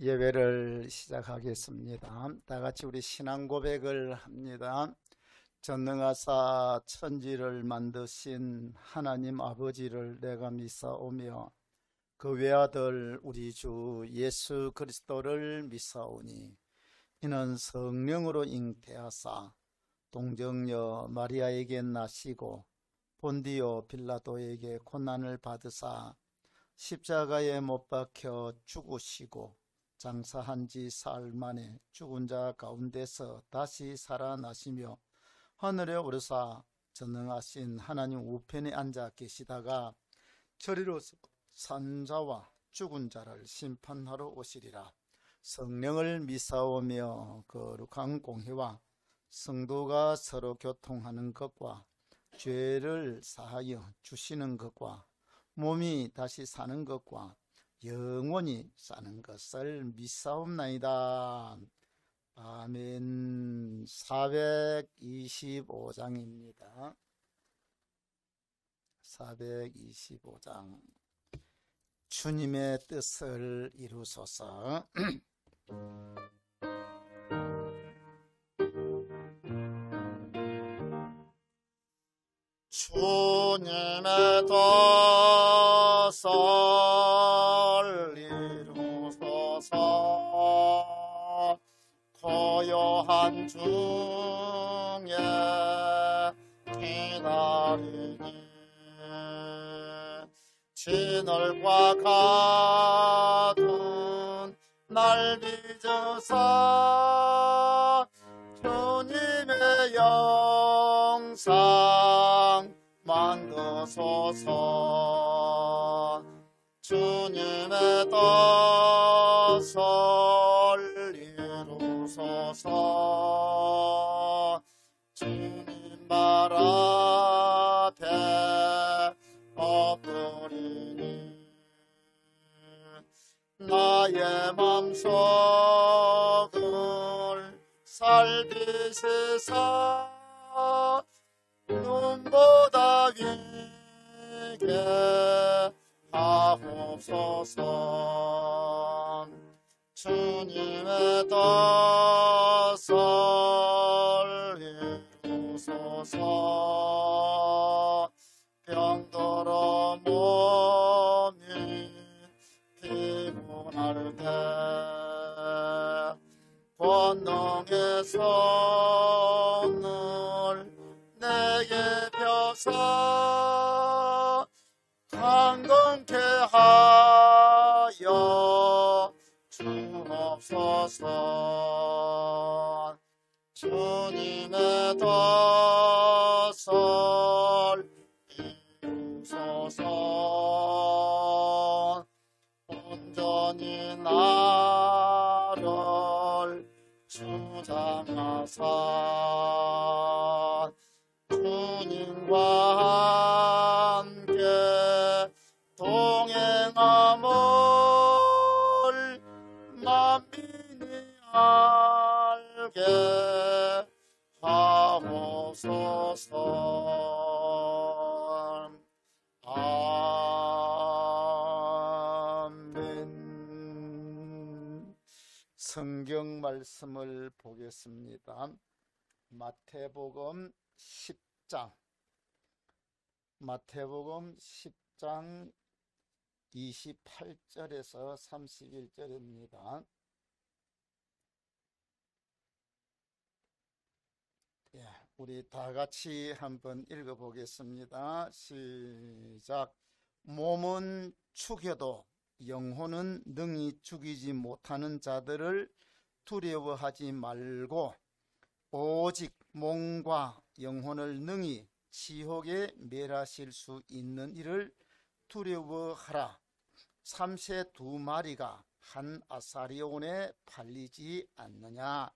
예배를 시작하겠습니다. 다 같이 우리 신앙 고백을 합니다. 전능하사 천지를 만드신 하나님 아버지를 내가 믿사오며 그 외아들 우리 주 예수 그리스도를 믿사오니 이는 성령으로 잉태하사 동정녀 마리아에게 나시고 본디오 빌라도에게 고난을 받으사 십자가에 못 박혀 죽으시고 장사한 지 사흘 만에 죽은 자 가운데서 다시 살아나시며 하늘에 오르사 전능하신 하나님 우편에 앉아 계시다가 저리로서 산 자와 죽은 자를 심판하러 오시리라. 성령을 믿사오며 거룩한 공회와 성도가 서로 교통하는 것과 죄를 사하여 주시는 것과 몸이 다시 사는 것과 영원히 사는 것을 믿사옵나이다. 아멘. 425장입니다. 425장. 주님의 뜻을 이루소서. 주님의 뜻을 이루소서. 고요한 중에 기다리니 진월과 같은 날 빚어서 주님의 영상 만드소서. 주님의 뜻을 이루소서. 주님 발 앞에 엎드리니 나의 맘속을 살피시사 눈보다 위게 하옵소서. 주님의 뜻을 이루소서. 병들어 몸이 피곤할 때 권능의 손을 내게 펴서 강건케 하여 주옵소서. 주님의 뜻을 이루소서. 온전히 나를 주장하사 주님과 함께 동행함을 만민이 알게 하옵소서. 아멘. 성경 말씀을 보겠습니다. 마태복음 10장 28절에서 31절입니다. 우리 다 같이 한번 읽어보겠습니다. 시작. 몸은 죽여도 영혼은 능히 죽이지 못하는 자들을 두려워하지 말고 오직 몸과 영혼을 능히 지옥에 멸하실 수 있는 이를 두려워하라. 삼새 두 마리가 한 아사리온에 팔리지 않느냐.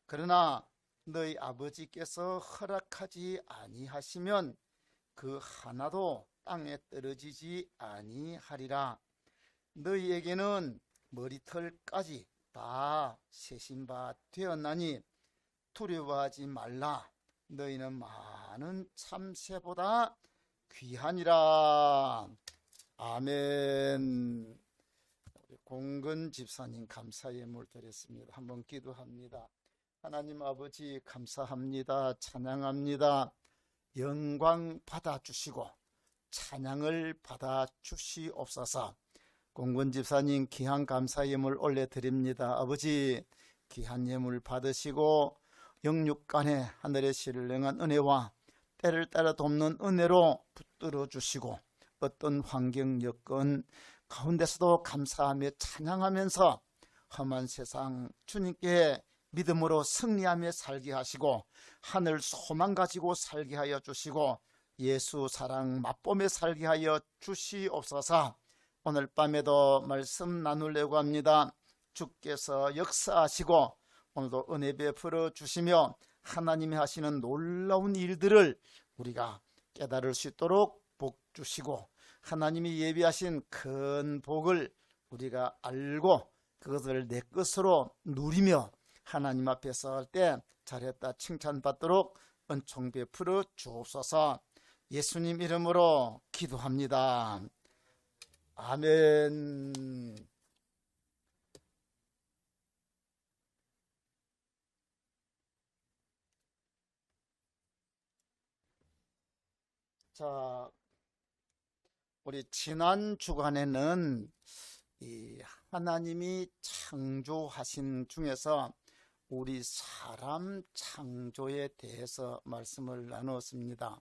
그러나 너희 아버지께서 허락하지 아니하시면 그 하나도 땅에 떨어지지 아니하리라. 너희에게는 머리털까지 다 세신 바 되었나니 두려워하지 말라. 너희는 많은 참새보다 귀하니라. 아멘. 공근 집사님 감사 예물 드렸습니다. 한번 기도합니다. 하나님 아버지 감사합니다. 찬양합니다. 영광 받아주시고 찬양을 받아주시옵소서. 공근 집사님 귀한 감사 예물 올려드립니다. 아버지 귀한 예물 받으시고 영육간에 하늘의 신령한 은혜와 때를 따라 돕는 은혜로 붙들어 주시고 어떤 환경 여건 가운데서도 감사하며 찬양하면서 험한 세상 주님께 믿음으로 승리하며 살게 하시고 하늘 소망 가지고 살게 하여 주시고 예수 사랑 맛보며 살게 하여 주시옵소서. 오늘 밤에도 말씀 나누려고 합니다. 주께서 역사하시고 오늘도 은혜 베풀어 주시며 하나님이 하시는 놀라운 일들을 우리가 깨달을 수 있도록 복 주시고 하나님이 예비하신 큰 복을 우리가 알고 그것을 내 것으로 누리며 하나님 앞에 설 때 잘했다 칭찬받도록 은총 베풀어 주옵소서. 예수님 이름으로 기도합니다. 아멘. 자, 우리 지난 주간에는 이 하나님이 창조하신 중에서 우리 사람 창조에 대해서 말씀을 나누었습니다.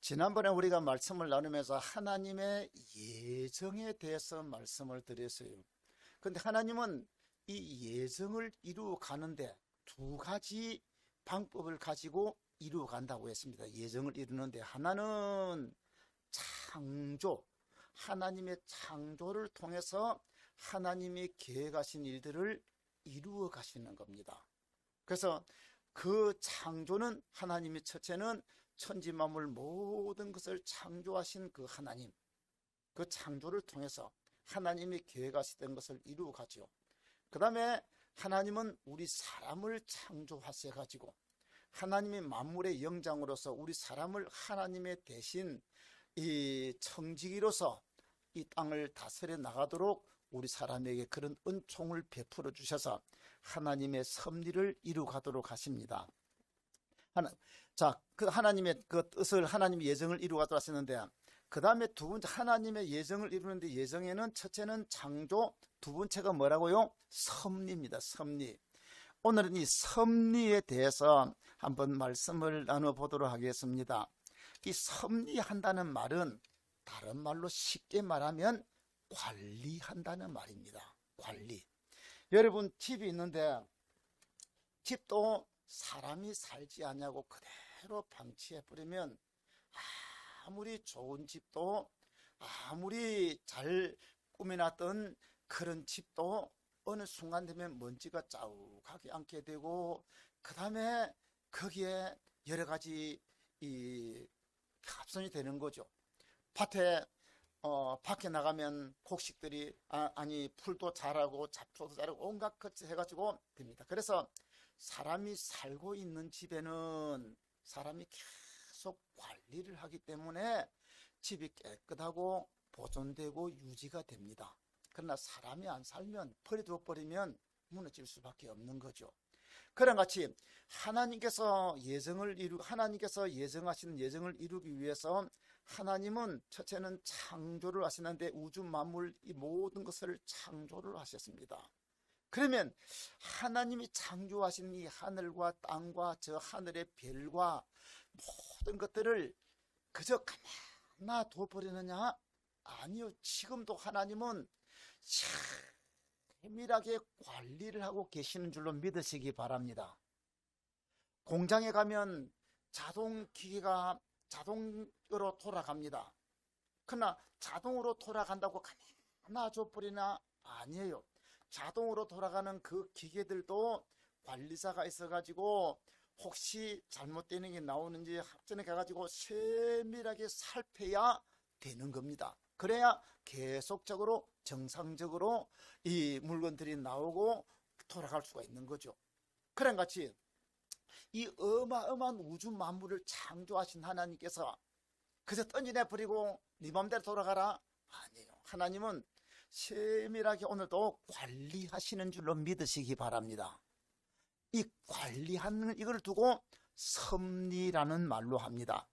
지난번에 우리가 말씀을 나누면서 하나님의 예정에 대해서 말씀을 드렸어요. 그런데 하나님은 이 예정을 이루어 가는데 두 가지 방법을 가지고 이루어 간다고 했습니다. 예정을 이루는데 하나는 창조, 하나님의 창조를 통해서 하나님이 계획하신 일들을 이루어 가시는 겁니다. 그래서 그 창조는 하나님의 첫째는 천지 만물 모든 것을 창조하신 그 하나님, 그 창조를 통해서 하나님이 계획하시던 것을 이루어 가죠. 그 다음에 하나님은 우리 사람을 창조하셔 가지고 하나님의 만물의 영장으로서 우리 사람을 하나님의 대신 이 청지기로서 이 땅을 다스려 나가도록 우리 사람에게 그런 은총을 베풀어 주셔서 하나님의 섭리를 이루 가도록 하십니다. 그 하나님의 그 뜻을 하나님의 예정을 이루 가도록 하시는데 그 다음에 두 번째 하나님의 예정을 이루는데 예정에는 첫째는 창조, 두 번째가 뭐라고요? 섭리입니다. 섭리. 오늘은 이 섭리에 대해서 한번 말씀을 나눠보도록 하겠습니다. 이 섭리한다는 말은 다른 말로 쉽게 말하면 관리한다는 말입니다. 관리. 여러분 집이 있는데 집도 사람이 살지 않냐고 그대로 방치해버리면 아무리 좋은 집도 아무리 잘 꾸며놨던 그런 집도 어느 순간 되면 먼지가 자욱하게 앉게 되고 그 다음에 거기에 여러 가지 이 합선이 되는 거죠. 밖에 나가면 곡식들이 아니 풀도 자라고 잡초도 자라고 온갖 것 해가지고 됩니다. 그래서 사람이 살고 있는 집에는 사람이 계속 관리를 하기 때문에 집이 깨끗하고 보존되고 유지가 됩니다. 그러나 사람이 안 살면 버려두어버리면 무너질 수밖에 없는 거죠. 그런 같이 하나님께서 예정하시는 예정을 이루기 위해서 하나님은 첫째는 창조를 하시는데 우주 만물 이 모든 것을 창조를 하셨습니다. 그러면 하나님이 창조하신 이 하늘과 땅과 저 하늘의 별과 모든 것들을 그저 가만 둬버리느냐? 아니요. 지금도 하나님은 세밀하게 관리를 하고 계시는 줄로 믿으시기 바랍니다. 공장에 가면 자동기계가 자동으로 돌아갑니다. 그러나 자동으로 돌아간다고 가만 놔줘버리나? 아니에요. 자동으로 돌아가는 그 기계들도 관리사가 있어가지고 혹시 잘못되는 게 나오는지 합전에 가가지고 세밀하게 살펴야 되는 겁니다. 그래야 계속적으로 정상적으로 이 물건들이 나오고 돌아갈 수가 있는 거죠. 그런 같이 이 어마어마한 우주 만물을 창조하신 하나님께서 그저 던져내버리고 네 맘대로 돌아가라? 아니에요. 하나님은 세밀하게 오늘도 관리하시는 줄로 믿으시기 바랍니다. 이 관리하는 이걸 두고 섭리라는 말로 합니다.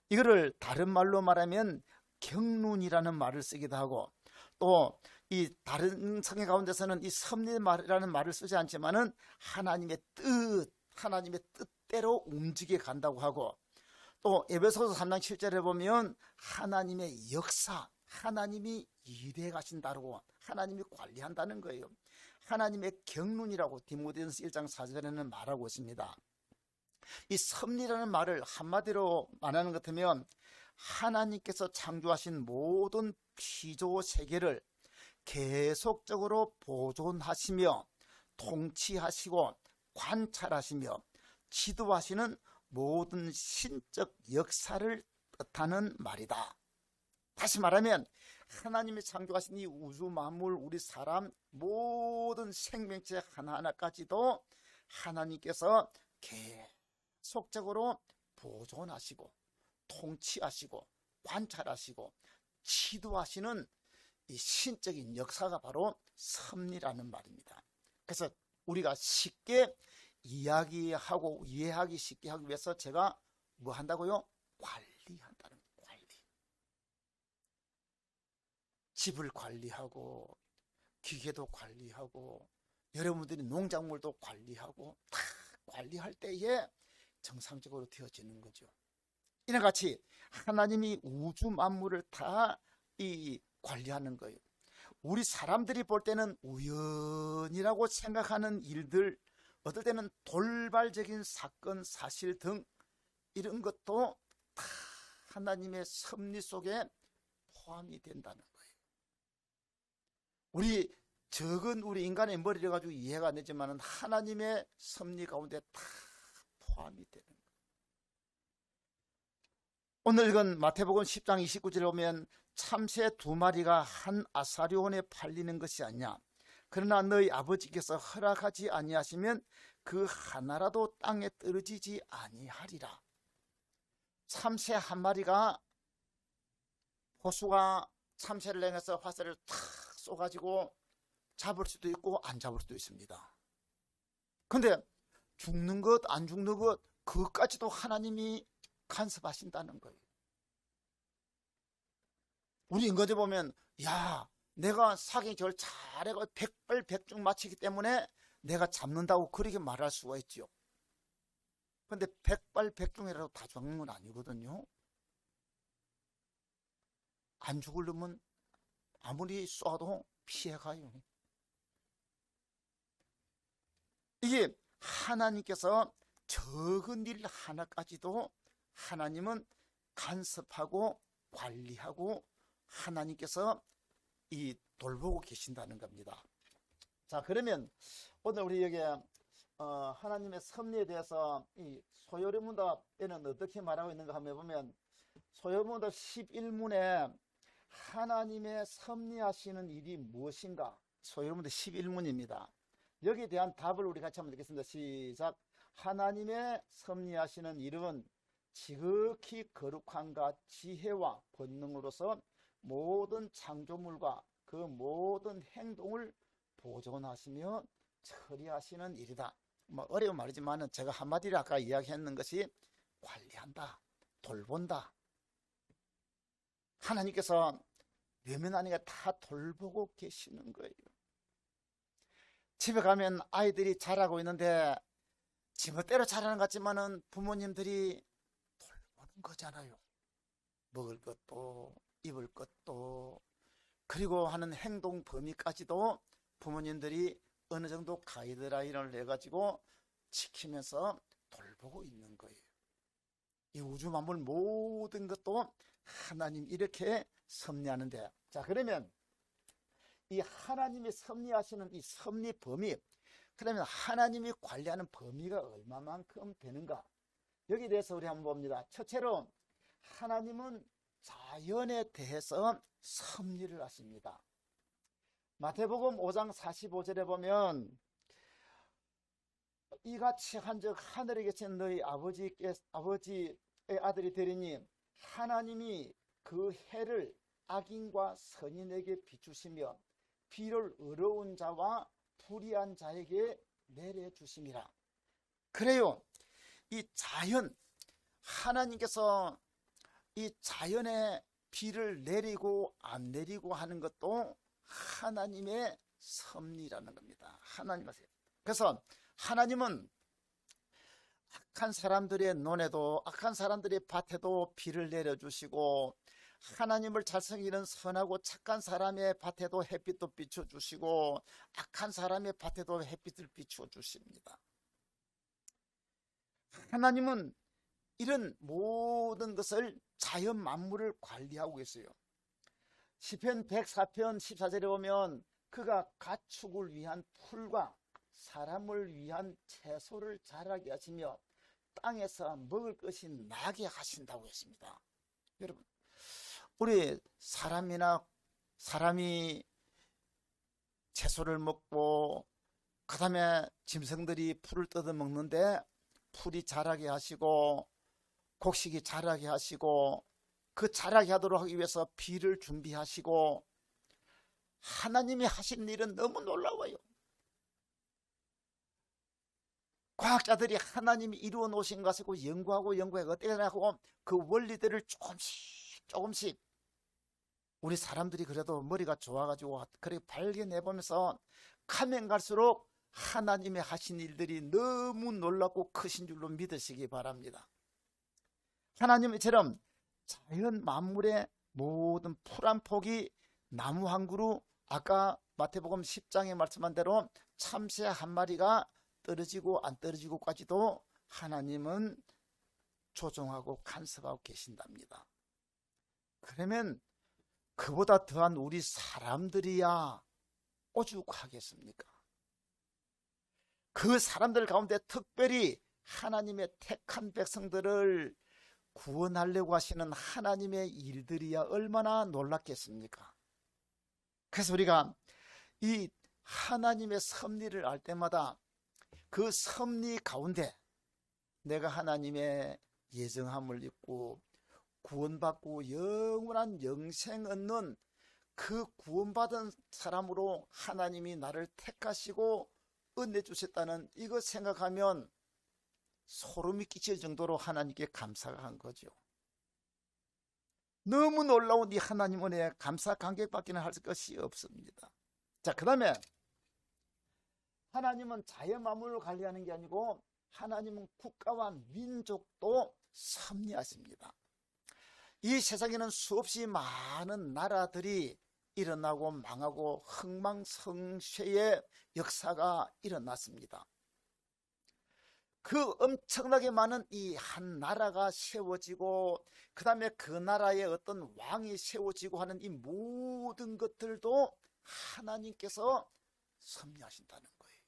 이거를 다른 말로 말하면 경륜이라는 말을 쓰기도 하고, 또 이 다른 성경 가운데서는 이 섭리라는 말을 쓰지 않지만은 하나님의 뜻대로 움직여 간다고 하고, 또 에베소서 3장 7절에 보면 하나님의 역사, 하나님이 일해 가신다고, 하나님이 관리한다는 거예요. 하나님의 경륜이라고 디모데전서 1장 4절에는 말하고 있습니다. 이 섭리라는 말을 한마디로 말하는 것 같으면 하나님께서 창조하신 모든 피조 세계를 계속적으로 보존하시며 통치하시고 관찰하시며 지도하시는 모든 신적 역사를 뜻하는 말이다. 다시 말하면 하나님이 창조하신 이 우주 만물, 우리 사람 모든 생명체 하나하나까지도 하나님께서 계속적으로 보존하시고 통치하시고 관찰하시고 지도하시는 이 신적인 역사가 바로 섭리라는 말입니다. 그래서 우리가 쉽게 이야기하고 이해하기 쉽게 하기 위해서 제가 뭐 한다고요? 관리한다는 거예요. 관리. 집을 관리하고 기계도 관리하고 여러분들이 농작물도 관리하고 다 관리할 때에 정상적으로 되어지는 거죠. 이와 같이 하나님이 우주 만물을 다 관리하는 거예요. 우리 사람들이 볼 때는 우연이라고 생각하는 일들, 어떨 때는 돌발적인 사건, 사실 등 이런 것도 다 하나님의 섭리 속에 포함이 된다는 거예요. 우리 인간의 머리를 가지고 이해가 안 되지만 하나님의 섭리 가운데 다 포함이 되는 거예요. 오늘 읽은 마태복음 10장 29절에 보면 참새 2마리가 한 아사리온에 팔리는 것이 아니냐. 그러나 너희 아버지께서 허락하지 아니하시면 그 하나라도 땅에 떨어지지 아니하리라. 참새 한 마리가 호수가 참새를 향해서 화살을 탁 쏘가지고 잡을 수도 있고 안 잡을 수도 있습니다. 근데 죽는 것 안 죽는 것 그것까지도 하나님이 간섭하신다는 거예요. 우리 인간들 보면 야 내가 사기 절 잘해가 백발백중 마치기 때문에 내가 잡는다고 그렇게 말할 수가 있지요. 근데 백발백중이라도 다 죽는 건 아니거든요. 안 죽으려면 아무리 쏴도 피해가요. 이게 하나님께서 적은 일 하나까지도 하나님은 간섭하고 관리하고 하나님께서 돌보고 계신다는 겁니다. 자, 그러면 오늘 우리 여기 하나님의 섭리에 대해서 이 소요리문답에는 어떻게 말하고 있는가 한번 보면 소요리문답 11문에 하나님의 섭리하시는 일이 무엇인가? 소요리문답 11문입니다. 여기에 대한 답을 우리 같이 한번 읽겠습니다. 시작. 하나님의 섭리하시는 일은 지극히 거룩함과 지혜와 권능으로서 모든 창조물과 그 모든 행동을 보존하시며 처리하시는 일이다. 뭐 어려운 말이지만 제가 한마디로 아까 이야기했는 것이 관리한다, 돌본다. 하나님께서 몇몇 아니가 다 돌보고 계시는 거예요. 집에 가면 아이들이 자라고 있는데 지멋대로 자라는 것 같지만은 부모님들이 돌보는 거잖아요. 먹을 것도 입을 것도 그리고 하는 행동 범위까지도 부모님들이 어느 정도 가이드라인을 해가지고 지키면서 돌보고 있는 거예요. 이 우주 만물 모든 것도 하나님 이렇게 섭리하는데, 자 그러면 이 하나님이 섭리하시는 이 섭리 범위, 그러면 하나님이 관리하는 범위가 얼마만큼 되는가? 여기에 대해서 우리 한번 봅니다. 첫째로 하나님은 자연에 대해서 섭리를 하십니다. 마태복음 5장 45절에 보면 이같이 한즉 하늘에 계신 너희 아버지의 아들이 되리니 하나님이 그 해를 악인과 선인에게 비추시며 비를 어려운 자와 불의한 자에게 내려주심이라. 그래요. 이 자연, 하나님께서 이 자연에 비를 내리고 안 내리고 하는 것도 하나님의 섭리라는 겁니다. 하나님의. 그래서 하나님은 악한 사람들의 논에도, 악한 사람들의 밭에도 비를 내려주시고, 하나님을 잘 섬기는 선하고 착한 사람의 밭에도 햇빛도 비춰주시고, 악한 사람의 밭에도 햇빛을 비춰주십니다. 하나님은 이런 모든 것을 자연 만물을 관리하고 있어요. 시편 104편 14절에 보면 그가 가축을 위한 풀과 사람을 위한 채소를 자라게 하시며 땅에서 먹을 것이 나게 하신다고 했습니다. 여러분, 우리 사람이 채소를 먹고 그 다음에 짐승들이 풀을 뜯어 먹는데 풀이 자라게 하시고 곡식이 자라게 하시고 그 자라게 하도록 하기 위해서 비를 준비하시고, 하나님이 하신 일은 너무 놀라워요. 과학자들이 하나님이 이루어 놓으신 것을 연구하고 어떻게 하고 그 원리들을 조금씩 우리 사람들이 그래도 머리가 좋아가지고 그렇게 발견해보면서 가면 갈수록 하나님의 하신 일들이 너무 놀랍고 크신 줄로 믿으시기 바랍니다. 하나님은 이처럼 자연 만물의 모든 풀 한 폭이 나무 한 그루, 아까 마태복음 10장에 말씀한 대로 참새 한 마리가 떨어지고 안 떨어지고까지도 하나님은 조종하고 간섭하고 계신답니다. 그러면 그보다 더한 우리 사람들이야 오죽하겠습니까? 그 사람들 가운데 특별히 하나님의 택한 백성들을 구원하려고 하시는 하나님의 일들이야 얼마나 놀랍겠습니까? 그래서 우리가 이 하나님의 섭리를 알 때마다 그 섭리 가운데 내가 하나님의 예정함을 입고 구원받고 영원한 영생 얻는 그 구원받은 사람으로 하나님이 나를 택하시고 은혜 주셨다는 이거 생각하면 소름이 끼칠 정도로 하나님께 감사가 한 거죠. 너무 놀라운 이 하나님 은혜에 감사 감격밖에는 할 것이 없습니다. 자, 그 다음에 하나님은 자연 만물을 관리하는 게 아니고 하나님은 국가와 민족도 섭리하십니다. 이 세상에는 수없이 많은 나라들이 일어나고 망하고 흥망성쇠의 역사가 일어났습니다. 그 엄청나게 많은 이 한 나라가 세워지고 그 다음에 그 나라의 어떤 왕이 세워지고 하는 이 모든 것들도 하나님께서 섭리하신다는 거예요.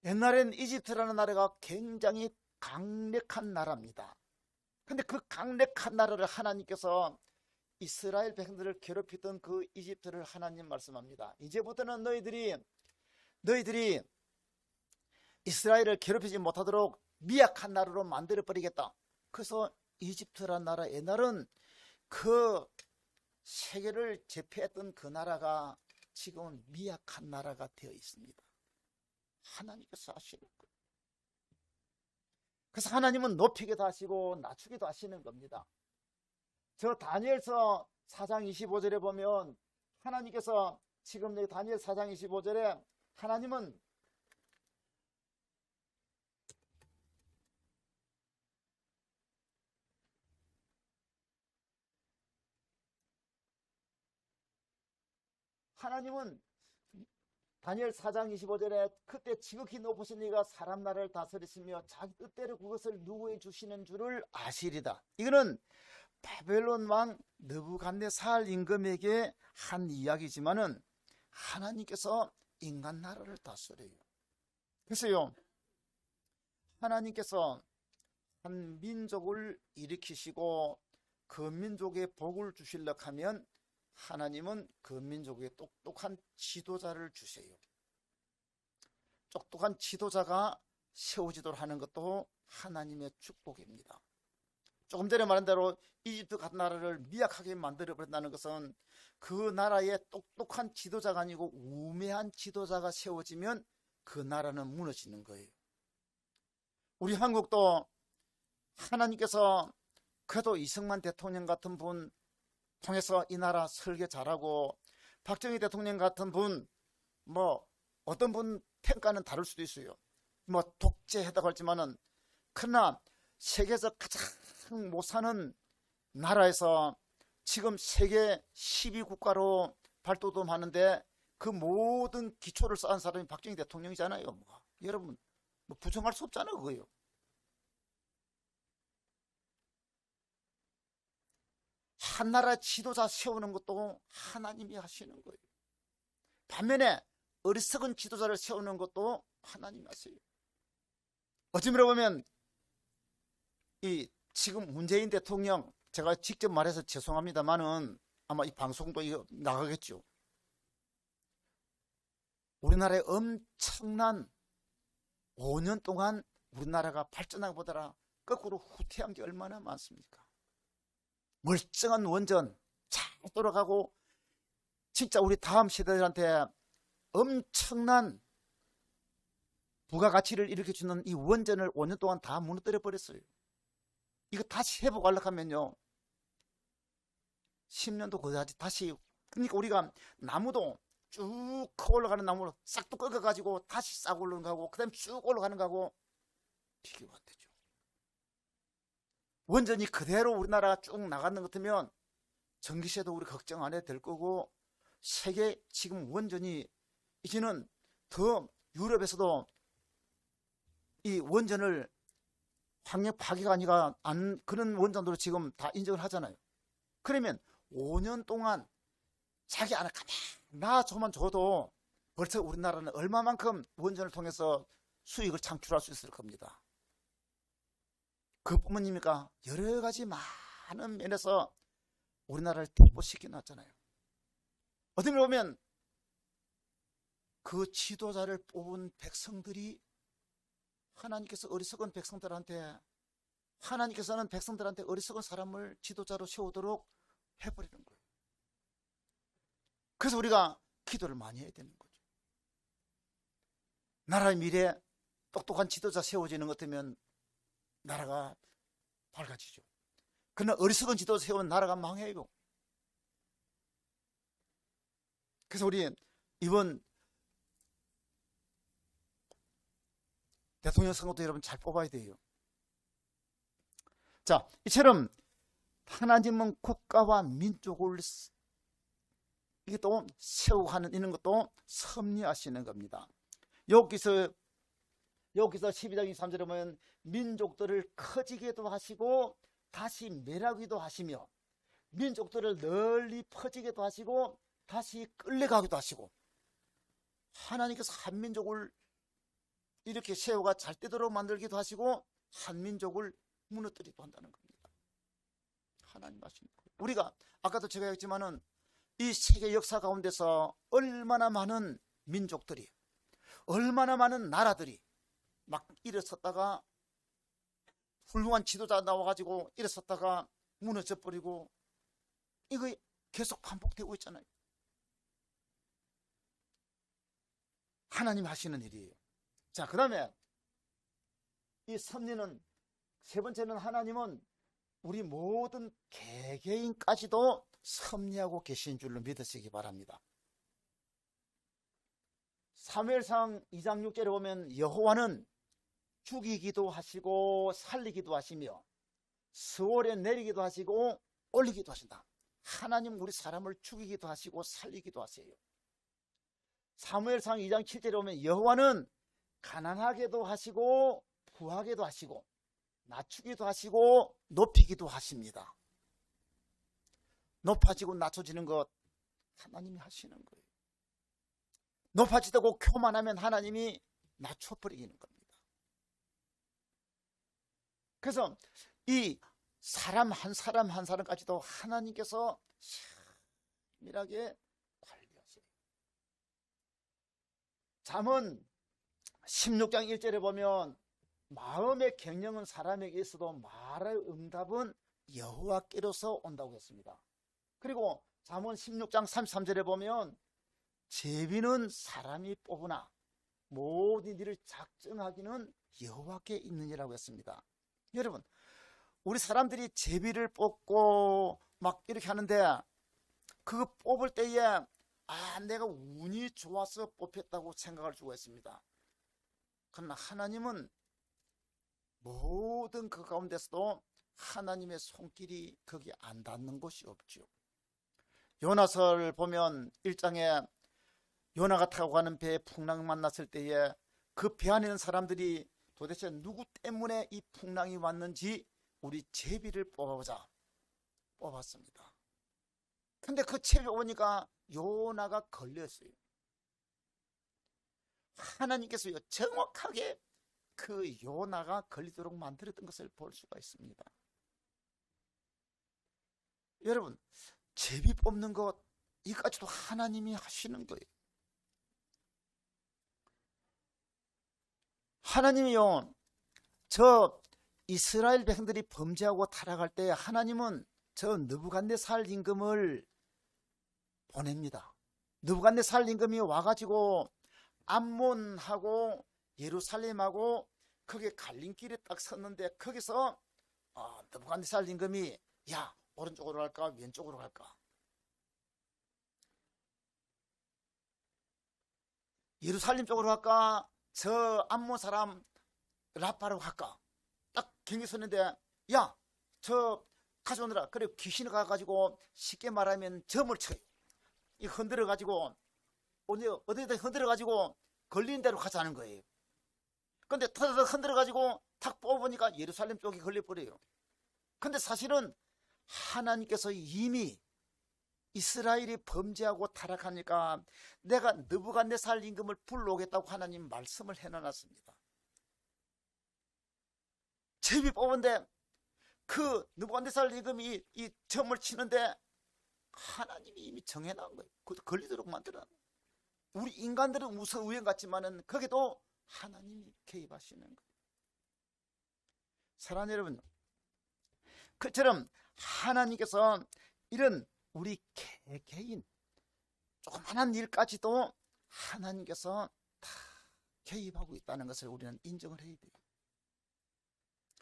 옛날엔 이집트라는 나라가 굉장히 강력한 나라입니다. 근데 그 강력한 나라를 하나님께서 이스라엘 백성들을 괴롭히던 그 이집트를 하나님 말씀합니다. 이제부터는 너희들이 이스라엘을 괴롭히지 못하도록 미약한 나라로 만들어버리겠다. 그래서 이집트라는 나라, 옛날은 그 세계를 제패했던 그 나라가 지금은 미약한 나라가 되어 있습니다. 하나님께서 하시는 거예요. 그래서 하나님은 높이기도 하시고 낮추기도 하시는 겁니다. 저 다니엘서 4장 25절에 보면 하나님께서 지금 내 다니엘 4장 25절에 하나님은 다니엘 4장 25절에 그때 지극히 높으신 이가 사람 나라를 다스리시며 자기 뜻대로 그것을 누구에 주시는 줄을 아시리다. 이거는 바벨론 왕 느부갓네살 임금에게 한 이야기지만은 하나님께서 인간 나라를 다스려요. 그래서요, 하나님께서 한 민족을 일으키시고 그 민족에 복을 주시려고 하면 하나님은 그 민족에 똑똑한 지도자를 주세요. 똑똑한 지도자가 세워지도록 하는 것도 하나님의 축복입니다. 조금 전에 말한 대로 이집트 같은 나라를 미약하게 만들어버린다는 것은 그 나라에 똑똑한 지도자가 아니고 우매한 지도자가 세워지면 그 나라는 무너지는 거예요. 우리 한국도 하나님께서 그래도 이승만 대통령 같은 분 통해서 이 나라 설계 잘하고, 박정희 대통령 같은 분, 어떤 분 평가는 다를 수도 있어요. 독재했다고 할지만은, 그러나 세계에서 가장 못 사는 나라에서 지금 세계 12국가로 발돋움하는데 그 모든 기초를 쌓은 사람이 박정희 대통령이잖아요. 여러분 부정할 수 없잖아요, 그거요. 한 나라 지도자 세우는 것도 하나님이 하시는 거예요. 반면에 어리석은 지도자를 세우는 것도 하나님이 하세요. 어찌밀어 보면 이 지금 문재인 대통령, 제가 직접 말해서 죄송합니다만은 아마 이 방송도 나가겠죠. 우리나라의 엄청난 5년 동안 우리나라가 발전하고 보더라 거꾸로 후퇴한 게 얼마나 많습니까? 멀쩡한 원전 잘 돌아가고 진짜 우리 다음 세대들한테 엄청난 부가가치를 일으켜주는 이 원전을 5년 동안 다 무너뜨려 버렸어요. 이거 다시 회복하려고 하면요 10년도 거기까지 다시. 그러니까 우리가 나무도 쭉 올라가는 나무를 싹도 꺾어가지고 다시 싹 올라가는 거하고 그 다음에 쭉 올라가는 거하고 비교가 안 되죠. 원전이 그대로 우리나라가 쭉 나가는 것 같으면 전기세도 우리 걱정 안 해도 될 거고, 세계 지금 원전이 이제는 더 유럽에서도 이 원전을 환경 파괴가 아니라 그런 원전으로 지금 다 인정을 하잖아요. 그러면 5년 동안 자기 안에 가만 놔줘만 줘도 벌써 우리나라는 얼마만큼 원전을 통해서 수익을 창출할 수 있을 겁니다. 그뿐만입니까? 여러 가지 많은 면에서 우리나라를 퇴보시켜 놨잖아요. 어떻게 보면 그 지도자를 뽑은 백성들이 하나님께서 어리석은 백성들한테, 하나님께서는 백성들한테 어리석은 사람을 지도자로 세우도록 해버리는 거예요. 그래서 우리가 기도를 많이 해야 되는 거죠. 나라의 미래에 똑똑한 지도자 세워지는 것 같으면 나라가 밝아지죠. 그러나 어리석은 지도자 세우면 나라가 망해요. 그래서 우리 이번 대통령 선거도 여러분 잘 뽑아야 돼요. 자, 이처럼 하나님은 국가와 민족을 이게 또 세우고 하는 이런 것도 섭리하시는 겁니다. 여기서 12장 23절에 보면 민족들을 커지게도 하시고 다시 멸하기도 하시며, 민족들을 널리 퍼지게도 하시고 다시 끌려가기도 하시고, 하나님께서 한 민족을 이렇게 세우가 잘 되도록 만들기도 하시고 한 민족을 무너뜨리기도 한다는 겁니다. 하나님 하시는 거예요. 우리가 아까도 제가 했지만은 이 세계 역사 가운데서 얼마나 많은 민족들이, 얼마나 많은 나라들이 막 일어섰다가 훌륭한 지도자 나와가지고 일어섰다가 무너져 버리고, 이거 계속 반복되고 있잖아요. 하나님 하시는 일이에요. 자, 그 다음에 이 섭리는, 세 번째는 하나님은 우리 모든 개개인까지도 섭리하고 계신 줄로 믿으시기 바랍니다. 사무엘상 2장 6절에 보면 여호와는 죽이기도 하시고 살리기도 하시며 스월에 내리기도 하시고 올리기도 하신다. 하나님 우리 사람을 죽이기도 하시고 살리기도 하세요. 사무엘상 2장 7절에 보면 여호와는 가난하게도 하시고 부하게도 하시고 낮추기도 하시고 높이기도 하십니다. 높아지고 낮춰지는 것 하나님이 하시는 거예요. 높아지고 교만하면 하나님이 낮춰버리는 겁니다. 그래서 이 사람 한 사람 한 사람까지도 하나님께서 세밀하게 관리하세요. 잠언 16장 1절에 보면 마음의 갱령은 사람에게 있어도 말의 응답은 여호와께로서 온다고 했습니다. 그리고 잠언 16장 33절에 보면 제비는 사람이 뽑으나 모든 일을 작정하기는 여호와께 있느니라고 했습니다. 여러분, 우리 사람들이 제비를 뽑고 막 이렇게 하는데 그거 뽑을 때에 내가 운이 좋아서 뽑혔다고 생각할 수가 있습니다. 그러나 하나님은 모든 그 가운데서도 하나님의 손길이 거기 안 닿는 곳이 없죠. 요나서를 보면 1장에 요나가 타고 가는 배에 풍랑 만났을 때에 그 배 안에 있는 사람들이 도대체 누구 때문에 이 풍랑이 왔는지 우리 제비를 뽑아보자 뽑았습니다. 근데 그 제비 뽑으니까 요나가 걸렸어요. 하나님께서요 정확하게 그 요나가 걸리도록 만들었던 것을 볼 수가 있습니다. 여러분, 제비 뽑는 것 이까지도 하나님이 하시는 거예요. 하나님이요 저 이스라엘 백성들이 범죄하고 타락할 때 하나님은 저 느부갓네살 임금을 보냅니다. 느부갓네살 임금이 와가지고 암몬하고 예루살렘하고 거기에 갈림길에 딱 섰는데 거기서 느부갓네살 임금이 야 오른쪽으로 갈까 왼쪽으로 갈까, 예루살렘 쪽으로 갈까 저 암몬 사람 라빠로 갈까, 딱 경계 섰는데 야 저 가져오느라. 그래 귀신이 가가지고 쉽게 말하면 점을 쳐요. 이 흔들어 가지고 어디다 흔들어 가지고 걸리는 대로 가자는 거예요. 근데 터득 흔들어 가지고 탁 뽑으니까 예루살렘 쪽이 걸려버려요. 근데 사실은 하나님께서 이미 이스라엘이 범죄하고 타락하니까 내가 느부갓네살 임금을 불러오겠다고 하나님 말씀을 해놔놨습니다. 제비 뽑은데 그 느부갓네살 임금이 이 점을 치는데 하나님이 이미 정해놓은 거예요. 그것도 걸리도록 만들어놨 거예요. 우리 인간들은 우선 우연 같지만은 거기도 하나님이 개입하시는 거예요. 사랑하는 여러분, 그처럼 하나님께서 이런 우리 개인 조그만한 일까지도 하나님께서 다 개입하고 있다는 것을 우리는 인정을 해야 돼요.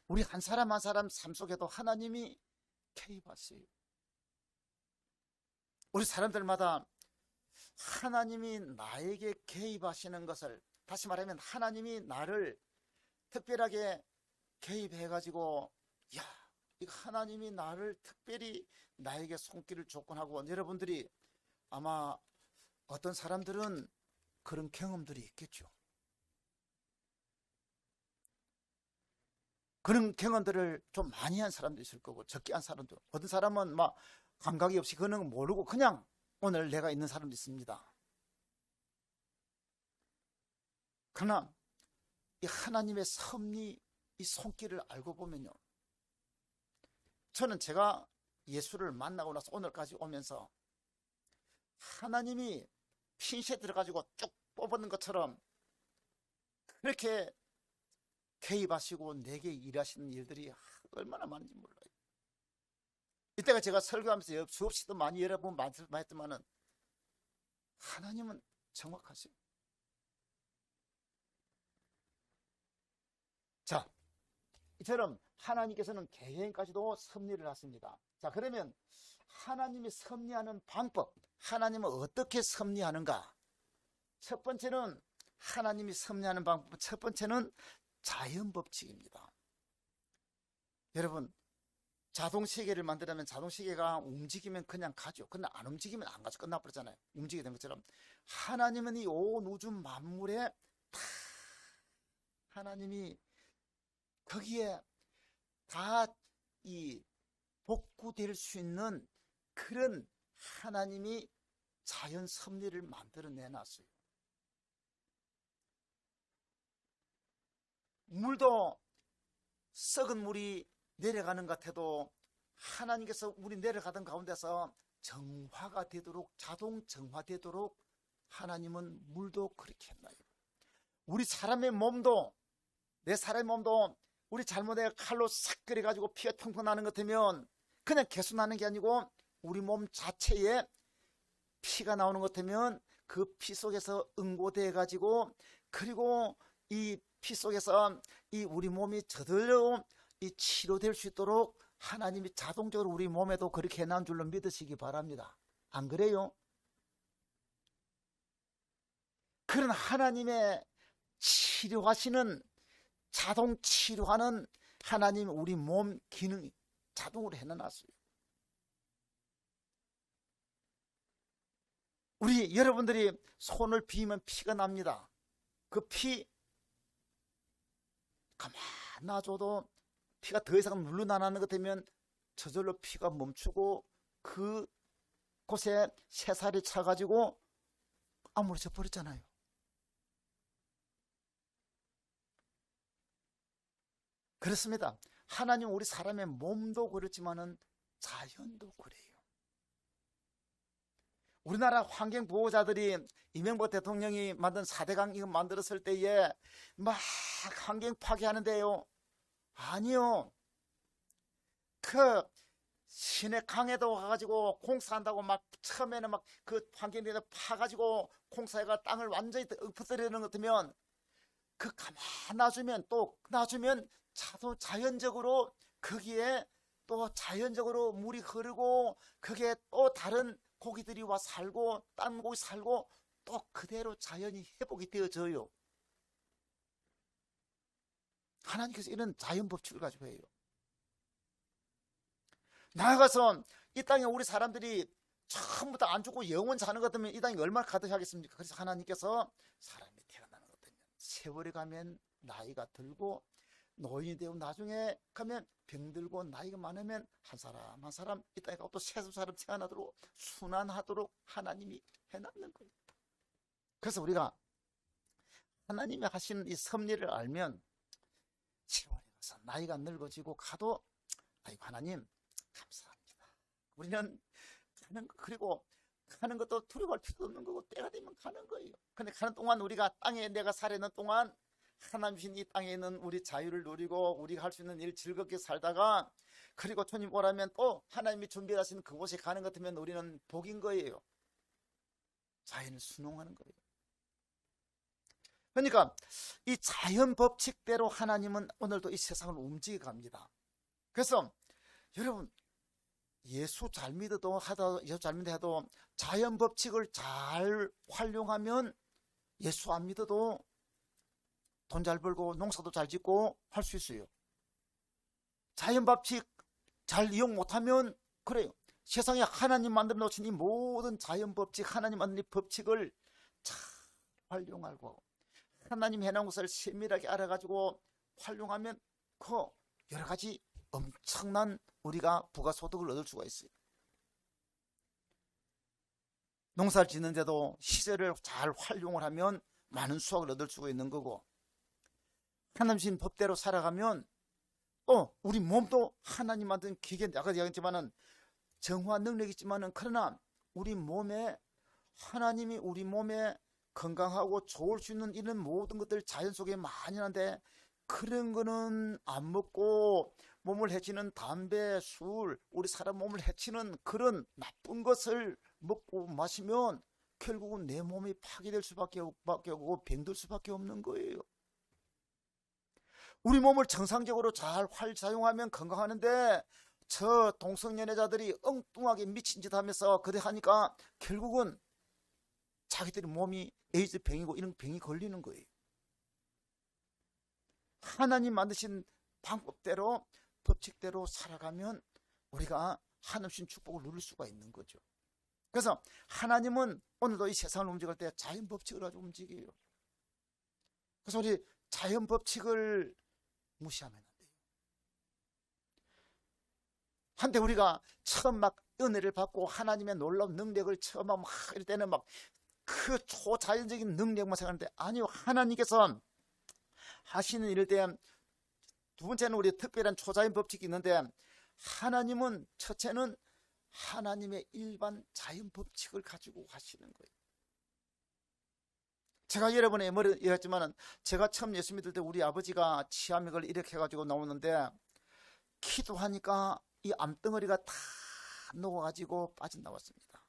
우리 한 사람 한 사람 삶 속에도 하나님이 개입하세요. 우리 사람들마다 하나님이 나에게 개입하시는 것을, 다시 말하면 하나님이 나를 특별하게 개입해가지고 야 이거 하나님이 나를 특별히 나에게 손길을 줬곤 하고, 여러분들이 아마 어떤 사람들은 그런 경험들이 있겠죠. 그런 경험들을 좀 많이 한 사람도 있을 거고 적게 한 사람도, 어떤 사람은 막 감각이 없이 그런 거 모르고 그냥 오늘 내가 있는 사람도 있습니다. 그러나 이 하나님의 섭리, 이 손길을 알고 보면요, 저는 제가 예수를 만나고 나서 오늘까지 오면서 하나님이 핀셋 들어가지고 쭉 뽑는 것처럼 그렇게 개입하시고 내게 일하시는 일들이 얼마나 많은지 몰라요. 이때가 제가 설교하면서 수없이도 많이 여러분 말했지만은 하나님은 정확하세요. 자, 이처럼 하나님께서는 개인까지도 섭리를 하십니다. 자, 그러면 하나님이 섭리하는 방법, 하나님은 어떻게 섭리하는가? 첫 번째는 하나님이 섭리하는 방법, 첫 번째는 자연법칙입니다. 여러분, 자동시계를 만들면 자동시계가 움직이면 그냥 가죠. 근데 안 움직이면 안 가죠. 끝나버리잖아요. 움직이게 된 것처럼 하나님은 이 온 우주 만물에 다 하나님이 거기에 다 이 복구될 수 있는 그런 하나님이 자연 섭리를 만들어 내놨어요. 물도 썩은 물이 내려가는 것 같아도 하나님께서 우리 내려가던 가운데서 정화가 되도록, 자동 정화되도록 하나님은 물도 그렇게 했나요? 우리 사람의 몸도, 내 사람의 몸도 우리 잘못해 칼로 싹 그려가지고 피가 펑펑 나는 것 같으면 그냥 개수 나는 게 아니고 우리 몸 자체에 피가 나오는 것 같으면 그 피 속에서 응고돼 가지고, 그리고 이 피 속에서 이 우리 몸이 저절로 이 치료될 수 있도록 하나님이 자동적으로 우리 몸에도 그렇게 해놓은 줄로 믿으시기 바랍니다. 안 그래요? 그런 하나님의 치료하시는, 자동 치료하는 하나님 우리 몸 기능이 자동으로 해놔놨어요. 우리 여러분들이 손을 비비면 피가 납니다. 그 피 가만 놔줘도 피가 더 이상 물러나는 것 되면 저절로 피가 멈추고 그곳에 새살이 차가지고 아물어져 버렸잖아요. 그렇습니다. 하나님 우리 사람의 몸도 그렇지만은 자연도 그래요. 우리나라 환경보호자들이 이명박 대통령이 만든 4대강 이거 만들었을 때에 막 환경 파괴하는데요. 아니요. 그 시내 강에도 와가지고 공사한다고 막 처음에는 막 그 환경에다 파가지고 공사해가 땅을 완전히 엎어뜨리는 것 같으면 그 가만 놔주면 또 놔주면 자연적으로 거기에 또 자연적으로 물이 흐르고 거기에 또 다른 고기들이 와 살고 딴 고기 살고 또 그대로 자연이 회복이 되어져요. 하나님께서 이런 자연 법칙을 가지고 해요. 나아가서 이 땅에 우리 사람들이 처음부터 안 죽고 영원 사는 것 같으면 이 땅이 얼마나 가득하겠습니까? 그래서 하나님께서 사람이 태어나는 것 같으면 세월이 가면 나이가 들고 노인이 되고 나중에 가면 병들고 나이가 많으면 한 사람 한 사람 이 땅에 또 새 사람 태어나도록 순환하도록 하나님이 해놨는 거예요. 그래서 우리가 하나님이 하시는 이 섭리를 알면 세월이 가서 나이가 늙어지고 가도 아이고 하나님 감사합니다. 우리는 가는 거, 그리고 가는 것도 두려워할 필요도 없는 거고 때가 되면 가는 거예요. 근데 가는 동안 우리가 땅에 내가 살아있는 동안 하나님 주신 이 땅에 있는 우리 자유를 누리고 우리가 할 수 있는 일 즐겁게 살다가 그리고 주님 오라면 또 하나님이 준비하신 그곳에 가는 것 같으면 우리는 복인 거예요. 자연을 순종하는 거예요. 그러니까 이 자연 법칙대로 하나님은 오늘도 이 세상을 움직여 갑니다. 그래서 여러분 예수 잘 믿어도 자연 법칙을 잘 활용하면 예수 안 믿어도 돈 잘 벌고 농사도 잘 짓고 할 수 있어요. 자연 법칙 잘 이용 못하면 그래요. 세상에 하나님 만들어 놓으신 이 모든 자연 법칙, 하나님 만든 이 법칙을 잘 활용하고 하나님 해놓은 것을 세밀하게 알아가지고 활용하면 그 여러 가지 엄청난 우리가 부가소득을 얻을 수가 있어요. 농사를 짓는데도 시절을 잘 활용을 하면 많은 수확을 얻을 수가 있는 거고 하나님 주신 법대로 살아가면 우리 몸도 하나님 만든 기계인데 아까 얘기했지만은 정화 능력이 있지만은 그러나 우리 몸에 하나님이 우리 몸에 건강하고 좋을 수 있는 이런 모든 것들 자연 속에 많이 있는데 그런 거는 안 먹고 몸을 해치는 담배, 술, 우리 사람 몸을 해치는 그런 나쁜 것을 먹고 마시면 결국은 내 몸이 파괴될 수밖에 없고 병들 수밖에 없는 거예요. 우리 몸을 정상적으로 잘 활사용하면 건강하는데 저 동성연애자들이 엉뚱하게 미친 짓 하면서 그래 하니까 결국은 자기들이 몸이 에이즈 병이고 이런 병이 걸리는 거예요. 하나님 만드신 방법대로 법칙대로 살아가면 우리가 하나님 주신 축복을 누릴 수가 있는 거죠. 그래서 하나님은 오늘도 이 세상을 움직일 때 자연 법칙을 가지고 움직여요. 그래서 우리 자연 법칙을 무시하면 안 돼요. 한때 우리가 처음 막 은혜를 받고 하나님의 놀라운 능력을 처음 막 이럴 때는 막 그 초자연적인 능력만 생각하는데 아니요. 하나님께서 하시는 일을 때 두 번째는 우리 특별한 초자연 법칙이 있는데 하나님은 첫째는 하나님의 일반 자연 법칙을 가지고 하시는 거예요. 제가 여러분의 머리 얘기했지만 제가 처음 예수 믿을 때 우리 아버지가 치아맥을 이렇게 해가지고 나오는데 기도하니까 이 암덩어리가 다 녹아가지고 빠져나왔습니다.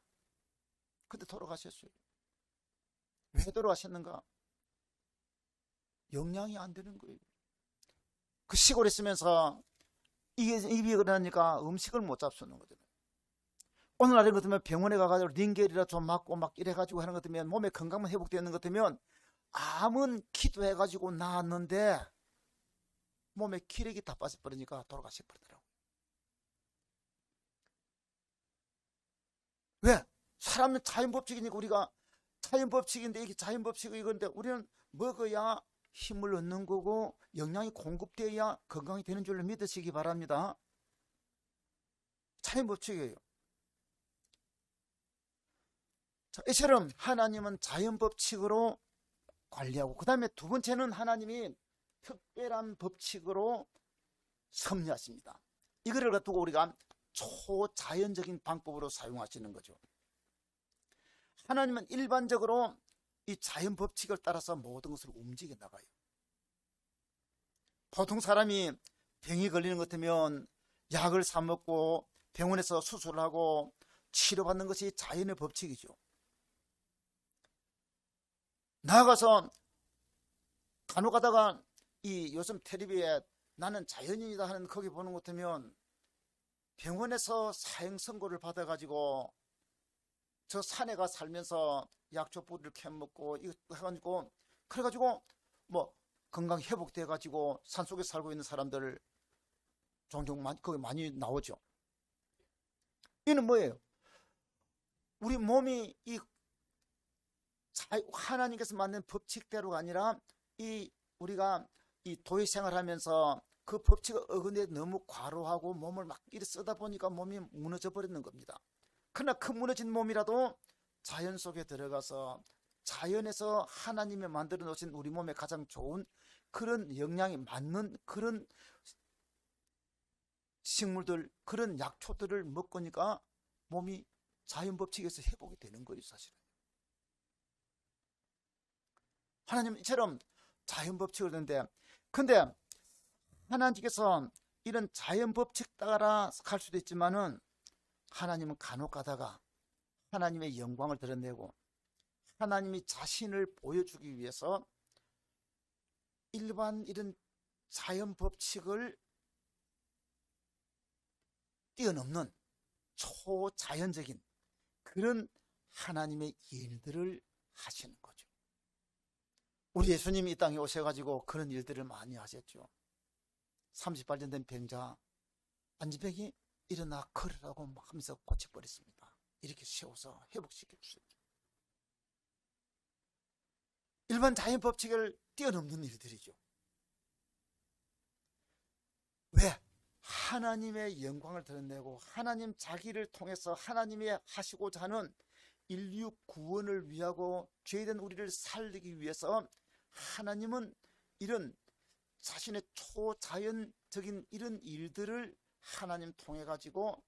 근데 돌아가셨어요. 왜 돌아가셨는가? 영양이 안 되는 거예요. 그 시골에 있으면서 이게 입이 그러니까 음식을 못 잡수는 거잖아요. 오늘날에 같으면 병원에 가가지고 링겔이라 좀 맞고 막 이래가지고 하는 것 같으면 몸에 건강만 회복되는 것 같으면 암은 기도해가지고 나았는데 몸에 기력이 다 빠져버리니까 돌아가셔버리더라고요. 왜? 사람은 자연법칙이니까 우리가 자연법칙인데 이게 자연법칙이 이건데 우리는 먹어야 힘을 얻는 거고 영양이 공급되어야 건강이 되는 줄로 믿으시기 바랍니다. 자연법칙이에요. 자, 이처럼 하나님은 자연법칙으로 관리하고 그 다음에 두 번째는 하나님이 특별한 법칙으로 섭리하십니다. 이거를 갖고 우리가 초자연적인 방법으로 사용하시는 거죠. 하나님은 일반적으로 이 자연 법칙을 따라서 모든 것을 움직여 나가요. 보통 사람이 병이 걸리는 것 같으면 약을 사 먹고 병원에서 수술을 하고 치료받는 것이 자연의 법칙이죠. 나아가서 간혹 가다가 이 요즘 텔레비에 나는 자연인이다 하는 거기 보는 것 같으면 병원에서 사형 선고를 받아가지고 저 산에 가 살면서 약초 뿌리를 캐먹고 이거 해가지고 그래가지고 뭐 건강 회복돼가지고 산속에 살고 있는 사람들 종종 거기 많이 나오죠. 이는 뭐예요? 우리 몸이 이 하나님께서 만든 법칙대로가 아니라 이 우리가 이 도의 생활하면서 그 법칙을 어긋내 너무 과로하고 몸을 막 이리 쓰다 보니까 몸이 무너져 버리는 겁니다. 그러나 그 무너진 몸이라도 자연 속에 들어가서 자연에서 하나님이 만들어 놓으신 우리 몸에 가장 좋은 그런 영양이 맞는 그런 식물들, 그런 약초들을 먹으니까 몸이 자연 법칙에서 회복이 되는 거예요, 사실은. 하나님은 이처럼 자연 법칙을 하는데, 근데 하나님께서 이런 자연 법칙 따라 갈 수도 있지만은 하나님은 간혹 가다가 하나님의 영광을 드러내고 하나님이 자신을 보여주기 위해서 일반 이런 자연 법칙을 뛰어넘는 초자연적인 그런 하나님의 일들을 하시는 거죠. 우리 예수님이 이 땅에 오셔가지고 그런 일들을 많이 하셨죠. 38년 된 병자 안진병이 일어나 걸으라고 막 하면서 고쳐버렸습니다. 이렇게 세워서 회복시켜주셨죠. 일반 자연 법칙을 뛰어넘는 일들이죠. 왜? 하나님의 영광을 드러내고 하나님 자기를 통해서 하나님이 하시고자 하는 인류 구원을 위하고 죄된 우리를 살리기 위해서 하나님은 이런 자신의 초자연적인 이런 일들을 하나님 통해 가지고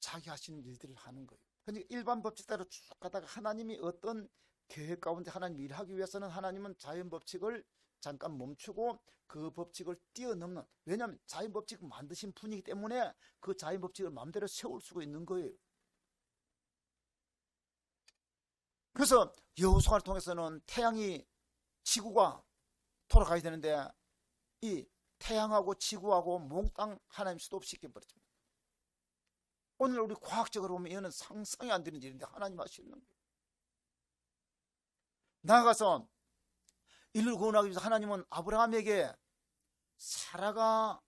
자기 하시는 일들을 하는 거예요. 그러니까 일반 법칙대로 쭉 가다가 하나님이 어떤 계획 가운데 하나님 일하기 위해서는 하나님은 자연 법칙을 잠깐 멈추고 그 법칙을 뛰어넘는, 왜냐하면 자연 법칙을 만드신 분이기 때문에 그 자연 법칙을 마음대로 세울 수가 있는 거예요. 그래서 여호수아를 통해서는 태양이 지구가 돌아가야 되는데 이 태양하고 지구하고 몽땅 하나님 스톱시켜 버렸습니다. 오늘 우리 과학적으로 보면 이거는 상상이 안 되는 일인데 하나님 하시는 거예요. 나아가서 인류를 구원하기 위해서 하나님은 아브라함에게 사라가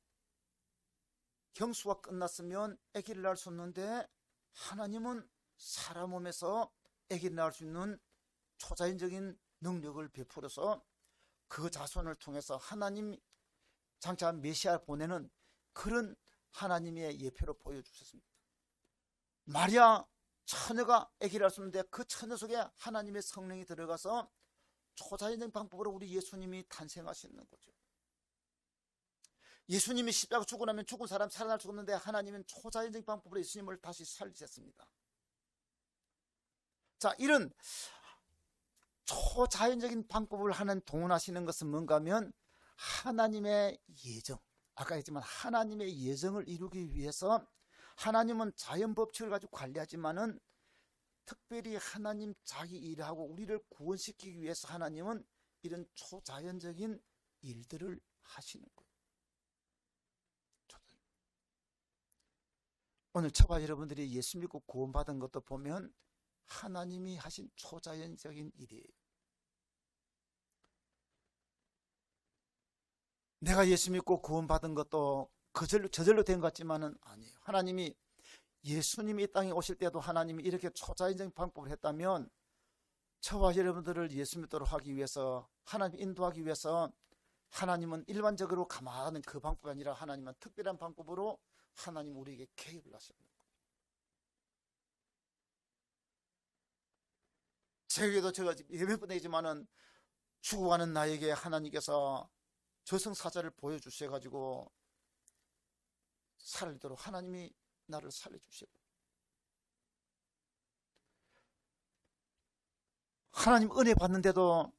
경수가 끝났으면 아기를 낳을 수 없는데 하나님은 사라 몸에서 아기를 낳을 수 있는 초자연적인 능력을 베풀어서 그 자손을 통해서 하나님 장차 메시아를 보내는 그런 하나님의 예표로 보여주셨습니다. 마리아 처녀가 아기를 낳을 수 없는데 그 처녀 속에 하나님의 성령이 들어가서 초자연적인 방법으로 우리 예수님이 탄생하시는 거죠. 예수님이 십자가 죽고 나면 죽은 사람 살아날 수 없는데 하나님은 초자연적인 방법으로 예수님을 다시 살리셨습니다. 자, 이런 초자연적인 방법을 하나님 동원하시는 것은 뭔가 하면 하나님의 예정, 아까 했지만 하나님의 예정을 이루기 위해서 하나님은 자연 법칙을 가지고 관리하지만은 특별히 하나님 자기 일하고 우리를 구원시키기 위해서 하나님은 이런 초자연적인 일들을 하시는 거예요. 오늘 저와 여러분들이 예수 믿고 구원받은 것도 보면 하나님이 하신 초자연적인 일이에요. 내가 예수 믿고 구원받은 것도 저절로 된 것 같지만은 아니에요. 하나님이 예수님이 이 땅에 오실 때도 하나님이 이렇게 초자연적인 방법을 했다면 저와 여러분들을 예수 믿도록 하기 위해서, 하나님 인도하기 위해서 하나님은 일반적으로 가만한 그 방법이 아니라 하나님은 특별한 방법으로 하나님 우리에게 개입을 하시는 거예요. 제게도 제가 몇 번 얘기지만은 죽어가는 나에게 하나님께서 저승사자를 보여주셔가지고 살리도록 하나님이 나를 살려주시고, 하나님 은혜 받는데도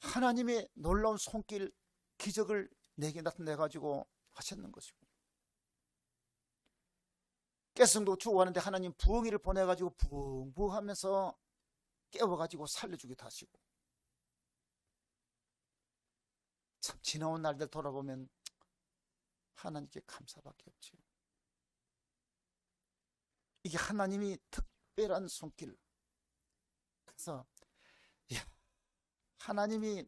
하나님의 놀라운 손길, 기적을 내게 나타내가지고 하셨는 것이고, 깨성도 죽어가는데 하나님 부엉이를 보내가지고 부엉부엉 하면서 깨워가지고 살려주기도 하시고, 참 지나온 날들 돌아보면 하나님께 감사밖에 없죠. 이게 하나님이 특별한 손길. 그래서 하나님이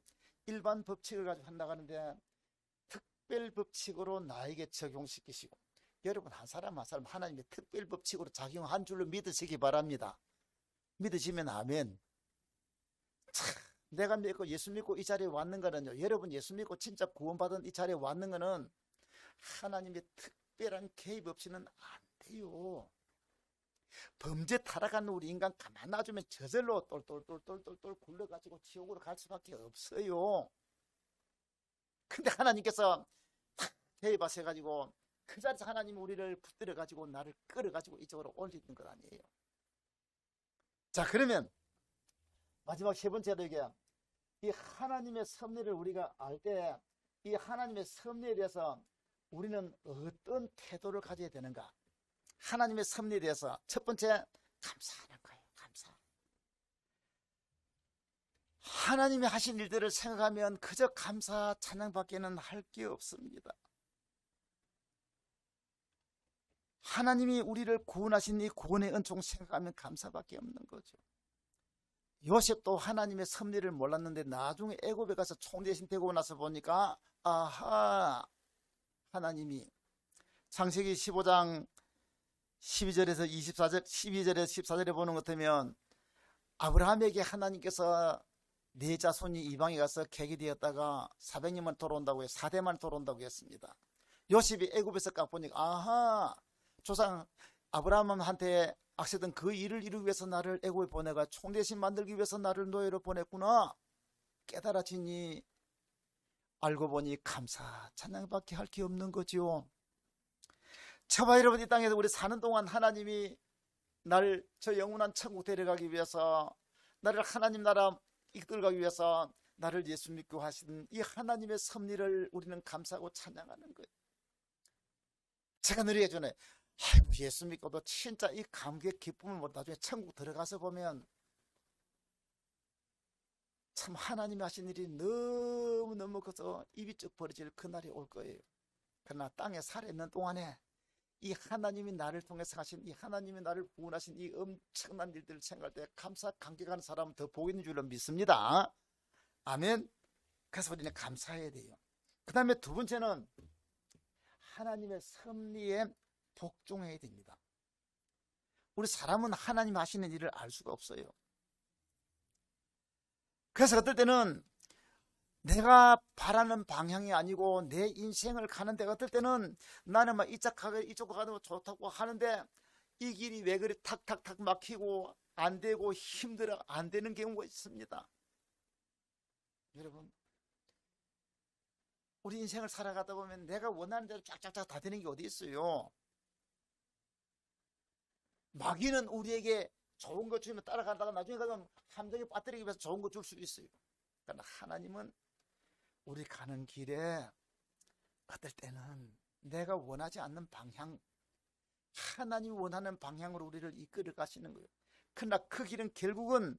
일반 법칙을 가지고 한다고 하는데 특별 법칙으로 나에게 적용시키시고, 여러분 한 사람 한 사람 하나님의 특별 법칙으로 작용한 줄로 믿으시기 바랍니다. 믿으시면 아멘. 내가 믿고 예수 믿고 이 자리에 왔는 거는요, 여러분 예수 믿고 진짜 구원받은 이 자리에 왔는 거는 하나님의 특별한 개입 없이는 안 돼요. 범죄 타락한 우리 인간 가만 놔주면 저절로 똘똘똘똘똘 굴러가지고 지옥으로 갈 수밖에 없어요. 근데 하나님께서 탁 개입하셔가지고 그 자리에서 하나님이 우리를 붙들어가지고 나를 끌어가지고 이쪽으로 올리는 것 아니에요. 자, 그러면 마지막 세 번째로 이게 이 하나님의 섭리를 우리가 알 때 이 하나님의 섭리에 대해서 우리는 어떤 태도를 가져야 되는가? 하나님의 섭리에 대해서 첫 번째, 감사하는 거예요. 감사. 하나님이 하신 일들을 생각하면 그저 감사 찬양밖에는 할 게 없습니다. 하나님이 우리를 구원하신 이 구원의 은총 생각하면 감사밖에 없는 거죠. 요셉도 하나님의 섭리를 몰랐는데 나중에 애굽에 가서 총대신 되고 나서 보니까 아하, 하나님이 창세기 15장 12절에서 24절, 12절에서 14절에 보는 것 같으면 아브라함에게 하나님께서 네 자손이 이방에 가서 객이 되었다가 400년만 돌아온다고 해서 4대만 돌아온다고 했습니다. 요셉이 애굽에서 딱 보니까 아하, 조상 아브라함한테 악세던 그 일을 이루기 위해서 나를 애굽에 보내가 총대신 만들기 위해서 나를 노예로 보냈구나 깨달아지니 알고 보니 감사 찬양밖에 할 게 없는 거죠. 저와 여러분 이 땅에서 우리 사는 동안 하나님이 나를 저 영원한 천국 데려가기 위해서, 나를 하나님 나라 이끌어가기 위해서 나를 예수 믿고 하신 이 하나님의 섭리를 우리는 감사하고 찬양하는 거예요. 제가 늘 예전에 아이고 예수 믿고도 진짜 이 감격 기쁨을 나중에 천국 들어가서 보면 참 하나님이 하신 일이 너무너무 커서 입이 쭉 벌어질 그날이 올 거예요. 그러나 땅에 살아있는 동안에 이 하나님이 나를 통해서 하신, 이 하나님이 나를 구원하신 이 엄청난 일들을 생각할 때 감사 감격하는 사람은 더 복이 있는 줄로 믿습니다. 아멘. 그래서 우리는 감사해야 돼요. 그 다음에 두 번째는 하나님의 섭리에 복종해야 됩니다. 우리 사람은 하나님 하시는 일을 알 수가 없어요. 그래서 어떨 때는 내가 바라는 방향이 아니고 내 인생을 가는데 어떨 때는 나는 막 이쪽 가는 거 좋다고 하는데 이 길이 왜 그리 탁탁탁 막히고 안 되고 힘들어 안 되는 경우가 있습니다. 여러분, 우리 인생을 살아가다 보면 내가 원하는 대로 쫙쫙쫙 다 되는 게 어디 있어요. 마귀는 우리에게 좋은 거 주면 따라가다가 나중에 가면 함정에 빠뜨리기 위해서 좋은 거 줄 수도 있어요. 그러나 하나님은 우리 가는 길에 어떨 때는 내가 원하지 않는 방향, 하나님이 원하는 방향으로 우리를 이끌어 가시는 거예요. 그러나 그 길은 결국은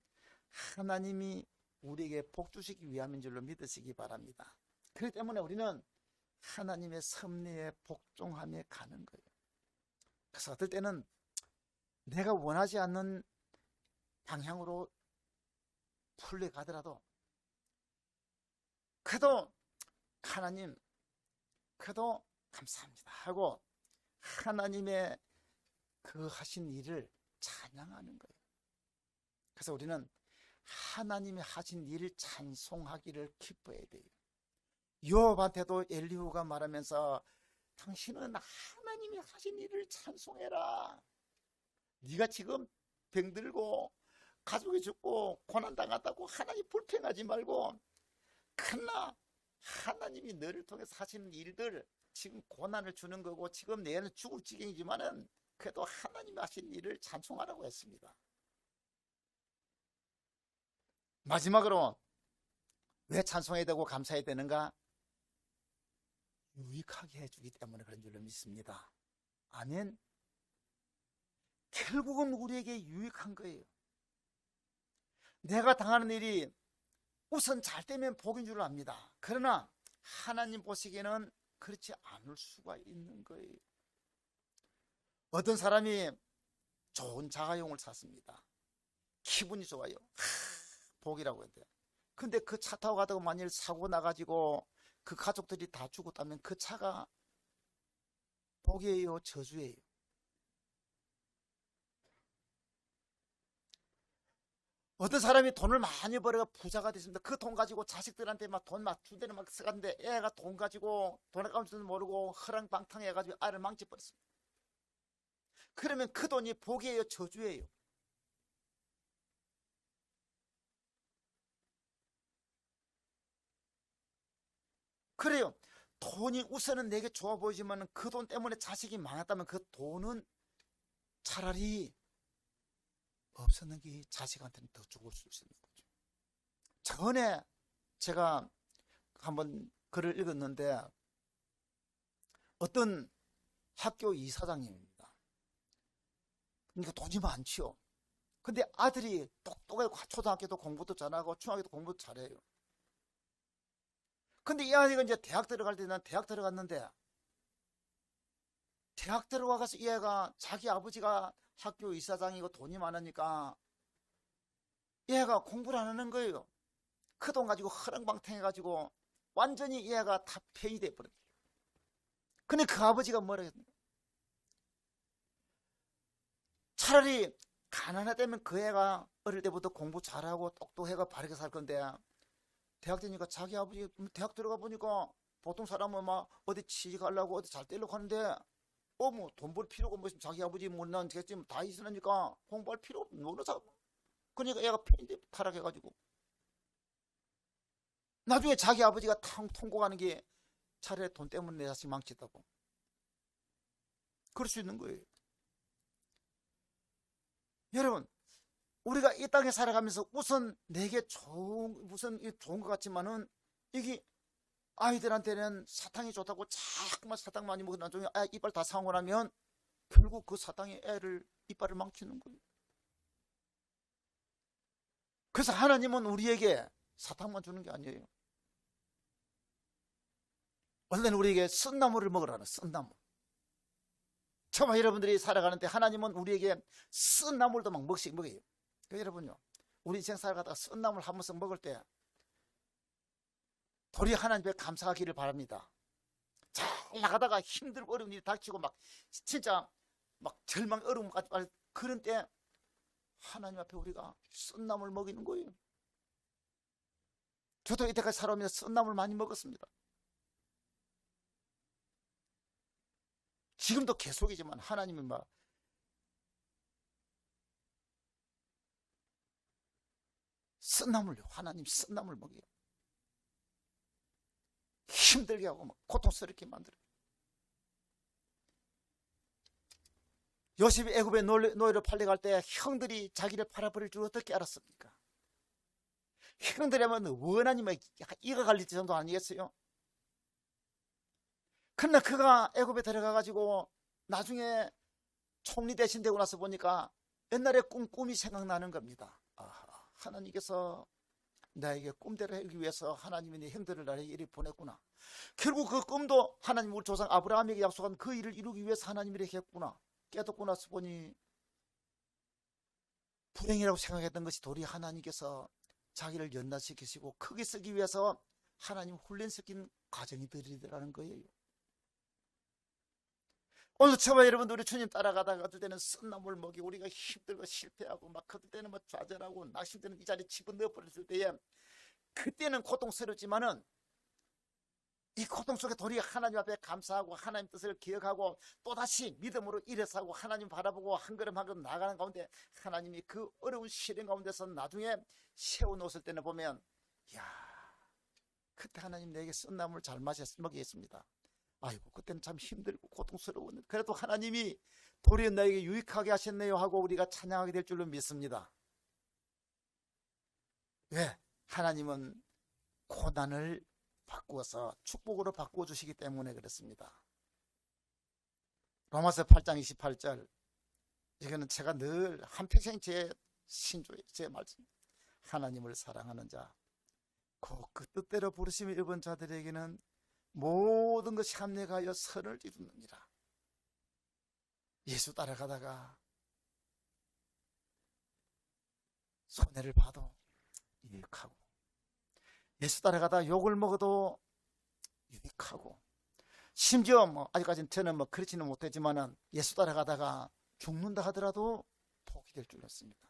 하나님이 우리에게 복 주시기 위함인 줄로 믿으시기 바랍니다. 그렇기 때문에 우리는 하나님의 섭리에 복종하며 가는 거예요. 그래서 어떨 때는 내가 원하지 않는 방향으로 풀려가더라도 그래도 하나님, 그래도 감사합니다 하고 하나님의 그 하신 일을 찬양하는 거예요. 그래서 우리는 하나님이 하신 일을 찬송하기를 기뻐해야 돼요. 요압한테도 엘리후가 말하면서 당신은 하나님이 하신 일을 찬송해라. 네가 지금 병들고 가족이 죽고 고난당했다고 하나님 불평하지 말고, 그러나 하나님이 너를 통해서 하시는 일들, 지금 고난을 주는 거고 지금 내는 죽을 지경이지만은 그래도 하나님이 하신 일을 찬송하라고 했습니다. 마지막으로 왜 찬송해야 되고 감사해야 되는가? 유익하게 해주기 때문에 그런 줄로 믿습니다. 아멘. 결국은 우리에게 유익한 거예요. 내가 당하는 일이 우선 잘 되면 복인 줄 압니다. 그러나 하나님 보시기에는 그렇지 않을 수가 있는 거예요. 어떤 사람이 좋은 자가용을 샀습니다. 기분이 좋아요. 복이라고 해야 돼요. 근데 그 차 타고 가다가 만일 사고 나가지고 그 가족들이 다 죽었다면 그 차가 복이에요, 저주예요? 어떤 사람이 돈을 많이 벌어가 부자가 됐습니다. 그 돈 가지고 자식들한테 막 돈 막 두 대를 막 써갔는데 애가 돈 가지고 돈 아까운 줄도 모르고 허랑방탕 해가지고 아이를 망쳐버렸습니다. 그러면 그 돈이 복이에요, 저주예요? 그래요. 돈이 우선은 내게 좋아 보이지만 그 돈 때문에 자식이 망했다면 그 돈은 차라리 없었는 게 자식한테는 더 죽을 수 있는 거죠. 전에 제가 한번 글을 읽었는데 어떤 학교 이사장님입니다. 그러니까 돈이 많지요. 근데 아들이 똑똑하고 초등학교도 공부도 잘하고 중학교도 공부도 잘해요. 근데 이 아이가 이제 대학 들어갈 때 난 대학 들어갔는데 대학 들어가서 이 애가 자기 아버지가 학교 이사장이고 돈이 많으니까 이 애가 공부를 안 하는 거예요. 그 돈 가지고 허랑방탕해가지고 완전히 이 애가 다 폐위돼 버렸어요. 근데 그 아버지가 뭐라 했냐? 차라리 가난하다면 그 애가 어릴 때부터 공부 잘하고 똑똑해가 바르게 살 건데 대학 되니까 자기 아버지 대학 들어가 보니까 보통 사람은 막 어디 취직하려고 어디 잘 되려고 하는데 뭐 돈 벌 필요가 뭐 자기 아버지 못난 지금 다 있으니까 공부할 필요 없는 노릇하고 그러니까 얘가 폐인대 타락해가지고 나중에 자기 아버지가 통곡하는 게 차라리 돈 때문에 내 자식 망쳤다고 그럴 수 있는 거예요. 여러분, 우리가 이 땅에 살아가면서 우선 내게 우선 좋은 것 같지만은 이게 아이들한테는 사탕이 좋다고 자꾸만 사탕 많이 먹고 나중에 이빨 다 상하고 나면 결국 그 사탕이 애를 이빨을 망치는 거예요. 그래서 하나님은 우리에게 사탕만 주는 게 아니에요. 원래는 우리에게 쓴나물을 먹으라는 쓴나물. 처음 여러분들이 살아가는데 하나님은 우리에게 쓴나물도 막 먹어요. 그러니까 여러분요, 우리 인생 살아가다가 쓴나물 한 번씩 먹을 때 도리 하나님께 감사하기를 바랍니다. 잘 나가다가 힘들고 어려운 일이 닥치고 막 진짜 막 절망 어려움까지 그런 때 하나님 앞에 우리가 쓴나물 먹이는 거예요. 저도 이때까지 살아오면서 쓴나물 많이 먹었습니다. 지금도 계속이지만 하나님이 막 쓴나물요. 하나님 쓴나물 먹여요. 힘들게 하고 막 고통스럽게 만들어요. 요셉이 애굽에 노예로 팔려갈 때 형들이 자기를 팔아버릴 줄 어떻게 알았습니까? 형들이면 원한이 막 이가 갈릴 정도 아니겠어요? 그러나 그가 애굽에 들어가가지고 나중에 총리 대신 되고 나서 보니까 옛날에 꿈이 생각나는 겁니다. 하나님께서 나에게 꿈대로 하기 위해서 하나님이 내 형들을 나에게 이리 보냈구나. 결국 그 꿈도 하나님 우리 조상 아브라함에게 약속한 그 일을 이루기 위해서 하나님이 이렇게 했구나. 깨닫고 나서 보니 불행이라고 생각했던 것이 도리 하나님께서 자기를 연단시키시고 크게 쓰기 위해서 하나님 훈련시킨 과정이들이라는 거예요. 오늘 저와 여러분들 우리 주님 따라가다가 어떨 때는 쓴나물 먹이 우리가 힘들고 실패하고 막 어떨 때는 뭐 좌절하고 낙심되는 이 자리에 집어넣어 버렸을 때에 그때는 고통스럽지만은 이 고통 속에 도리어 하나님 앞에 감사하고 하나님 뜻을 기억하고 또다시 믿음으로 일어서고 하나님 바라보고 한 걸음 한 걸음 나아가는 가운데 하나님이 그 어려운 시련 가운데서 나중에 세워놓았을 때는 보면 야 그때 하나님 내게 쓴나물 잘 먹이겠습니다. 아이고 그때는 참 힘들고 고통스러웠는데 그래도 하나님이 도리어 나에게 유익하게 하셨네요 하고 우리가 찬양하게 될 줄로 믿습니다. 왜? 하나님은 고난을 바꾸어서 축복으로 바꾸어 주시기 때문에 그렇습니다. 로마서 8장 28절 이거는 제가 늘 한평생 제 신조의 제 말씀. 하나님을 사랑하는 자 곧 그 뜻대로 부르심을 입은 자들에게는 모든 것이 합력하여 선을 이루느니라. 예수 따라가다가 손해를 봐도 유익하고 예수 따라가다 욕을 먹어도 유익하고 심지어 아직까지는 저는 그렇지는 못했지만은 예수 따라가다가 죽는다 하더라도 복이 될 줄 알았습니다.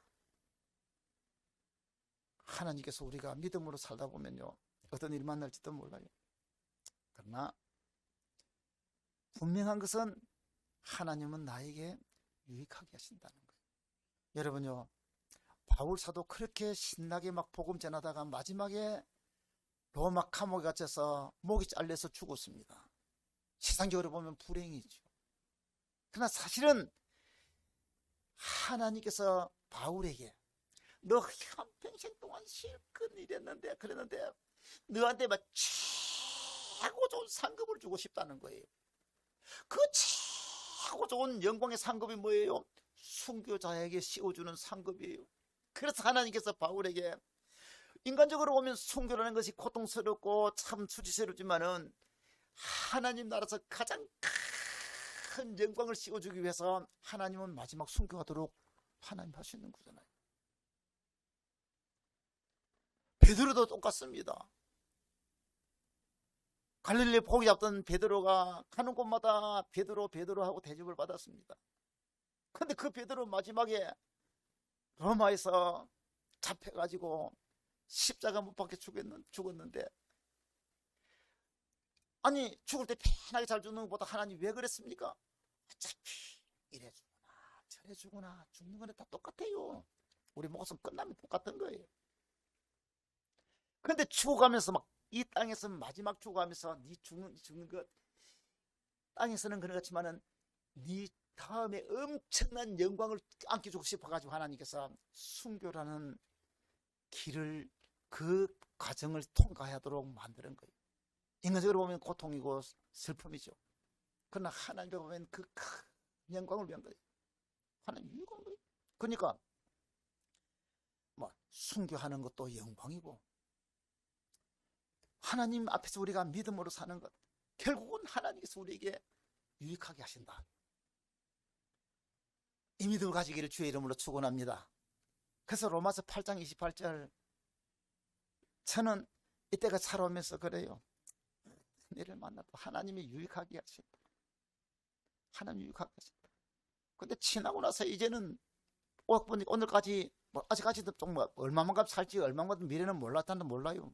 하나님께서 우리가 믿음으로 살다 보면요 어떤 일 만날지도 몰라요. 그러나 분명한 것은 하나님은 나에게 유익하게 하신다는 거예요. 여러분요 바울 사도 그렇게 신나게 막 복음 전하다가 마지막에 로마 감옥에 갇혀서 목이 잘려서 죽었습니다. 세상적으로 보면 불행이죠. 그러나 사실은 하나님께서 바울에게 너 한평생 동안 실컷 일했는데 그랬는데 너한테 막 최고 좋은 상급을 주고 싶다는 거예요. 그 최고 좋은 영광의 상급이 뭐예요? 순교자에게 씌워주는 상급이에요. 그래서 하나님께서 바울에게 인간적으로 보면 순교라는 것이 고통스럽고 참 수치스럽지만은 하나님 나라에서 가장 큰 영광을 씌워주기 위해서 하나님은 마지막 순교하도록 하나님 하시는 거잖아요. 베드로도 똑같습니다. 갈릴리 포기 잡던 베드로가 가는 곳마다 베드로 하고 대접을 받았습니다. 그런데 그 베드로 마지막에 로마에서 잡혀가지고 십자가 못 박혀 죽었는데 아니 죽을 때 편하게 잘 죽는 것보다 하나님 왜 그랬습니까? 어차피 이래 죽으나 저래 죽으나 죽는 거는 다 똑같아요. 우리 목숨 끝나면 똑같은 거예요. 그런데 죽어가면서 막 이 땅에서 마지막 죽어가면서 네 죽는 것 땅에서는 그런 것 같지만은 네 다음에 엄청난 영광을 안겨주고 싶어가지고 하나님께서 순교라는 길을 그 과정을 통과하도록 만드는 거예요. 인간적으로 보면 고통이고 슬픔이죠. 그러나 하나님께 보면 그 큰 영광을 위한 거예요. 하나님 유익한 거예요. 그러니까 순교하는 것도 영광이고 하나님 앞에서 우리가 믿음으로 사는 것 결국은 하나님께서 우리에게 유익하게 하신다. 이 믿음을 가지기를 주의 이름으로 축원합니다. 그래서 로마서 8장 28절 저는 이때가 살아오면서 그래요. 너를 만나도 하나님이 유익하게 하신다. 하나님 유익하게 하신다. 근데 지나고 나서 이제는 오늘까지 아직까지도 좀 얼마만큼 살지 얼마만큼 미래는 몰랐다는 몰라요.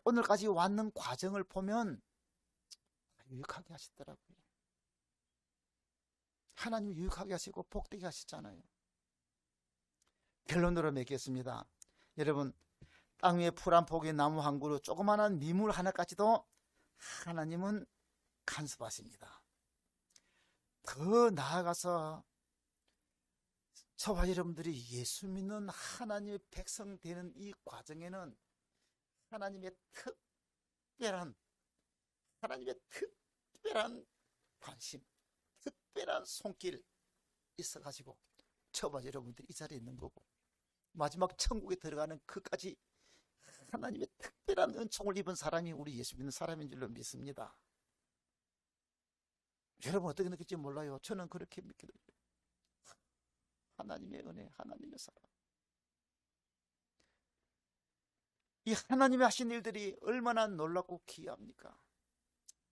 오늘까지 왔는 과정을 보면 유익하게 하시더라고요. 하나님 유익하게 하시고 복되게 하시잖아요. 결론으로 맺겠습니다. 여러분 땅 위에 풀 한 포기 나무 한 그루 조그마한 미물 하나까지도 하나님은 간섭하십니다. 더 나아가서 저와 여러분들이 예수 믿는 하나님의 백성 되는 이 과정에는 하나님의 특별한 관심, 특별한 손길 있어가지고 저와 여러분들이 이 자리에 있는 거고, 마지막 천국에 들어가는 그까지 하나님의 특별한 은총을 입은 사람이 우리 예수 믿는 사람인 줄로 믿습니다. 여러분 어떻게 느낄지 몰라요. 저는 그렇게 믿거든요. 하나님의 은혜, 하나님의 사랑. 이 하나님이 하신 일들이 얼마나 놀랍고 귀합니까?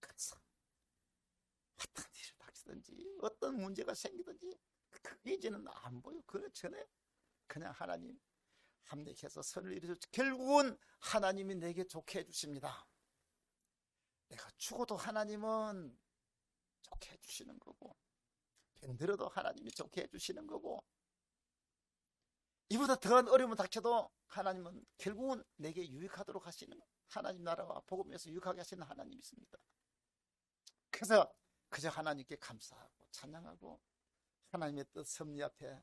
그래서 어떤 일이 닥치든지 어떤 문제가 생기든지 그게 이제는 안 보여. 그 전에 그냥 하나님 합력해서 선을 이루어서 결국은 하나님이 내게 좋게 해주십니다. 내가 죽어도 하나님은 좋게 해주시는 거고, 병들어도 하나님이 좋게 해주시는 거고, 이보다 더한 어려움을 닥쳐도 하나님은 결국은 내게 유익하도록 하시는, 하나님 나라와 복음에서 유익하게 하시는 하나님이 있습니다. 그래서 그저 하나님께 감사하고 찬양하고 하나님의 뜻 섭리 앞에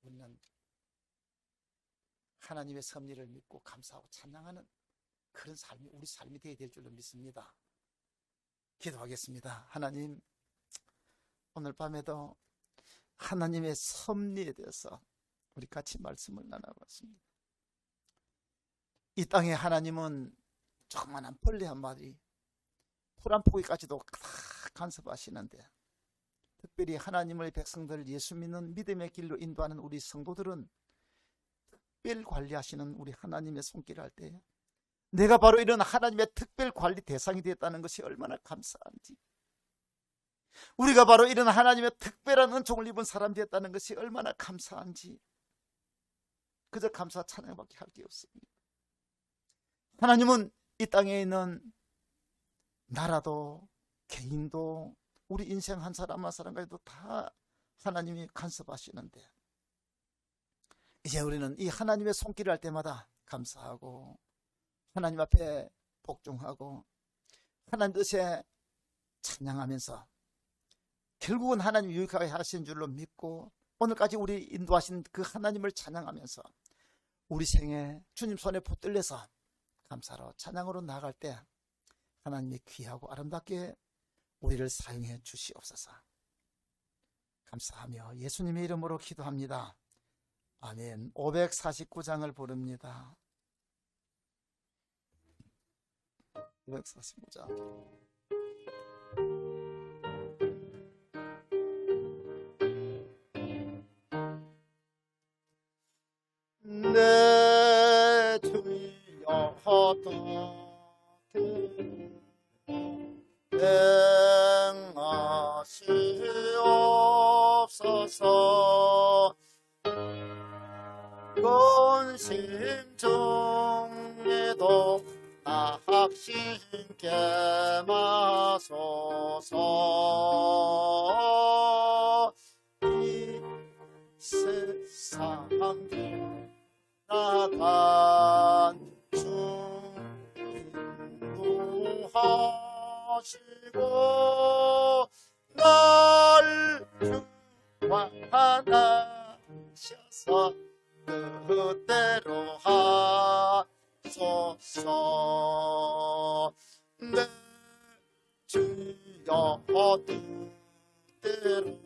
우리는 하나님의 섭리를 믿고 감사하고 찬양하는 그런 삶이 우리 삶이 되어야 될 줄로 믿습니다. 기도하겠습니다. 하나님, 오늘 밤에도 하나님의 섭리에 대해서 우리 같이 말씀을 나눠봤습니다. 이 땅에 하나님은 조그만한 벌레 한 마리, 풀 한 포기까지도 다 간섭하시는데, 특별히 하나님의 백성들, 예수 믿는 믿음의 길로 인도하는 우리 성도들은 특별 관리하시는 우리 하나님의 손길을 할 때 내가 바로 이런 하나님의 특별 관리 대상이 되었다는 것이 얼마나 감사한지, 우리가 바로 이런 하나님의 특별한 은총을 입은 사람이 되었다는 것이 얼마나 감사한지, 그저 감사 찬양밖에 할 게 없습니다. 하나님은 이 땅에 있는 나라도 개인도 우리 인생 한 사람 한 사람까지도 다 하나님이 간섭하시는데, 이제 우리는 이 하나님의 손길을 할 때마다 감사하고 하나님 앞에 복종하고 하나님 뜻에 찬양하면서 결국은 하나님 유익하게 하신 줄로 믿고, 오늘까지 우리 인도하신 그 하나님을 찬양하면서 우리 생에 주님 손에 붙들려서 감사로 찬양으로 나아갈 때 하나님이 귀하고 아름답게 우리를 사용해 주시옵소서. 감사하며 예수님의 이름으로 기도합니다. 아멘. 549장을 부릅니다. 549장. 내 주여 어떻게 행하시옵소서. 근심 중에도 낙심케 마소서. 이 세상 나간 주 인도하시고 날 주관하셔서 뜻대로 하소서. 내 주여 뜻대로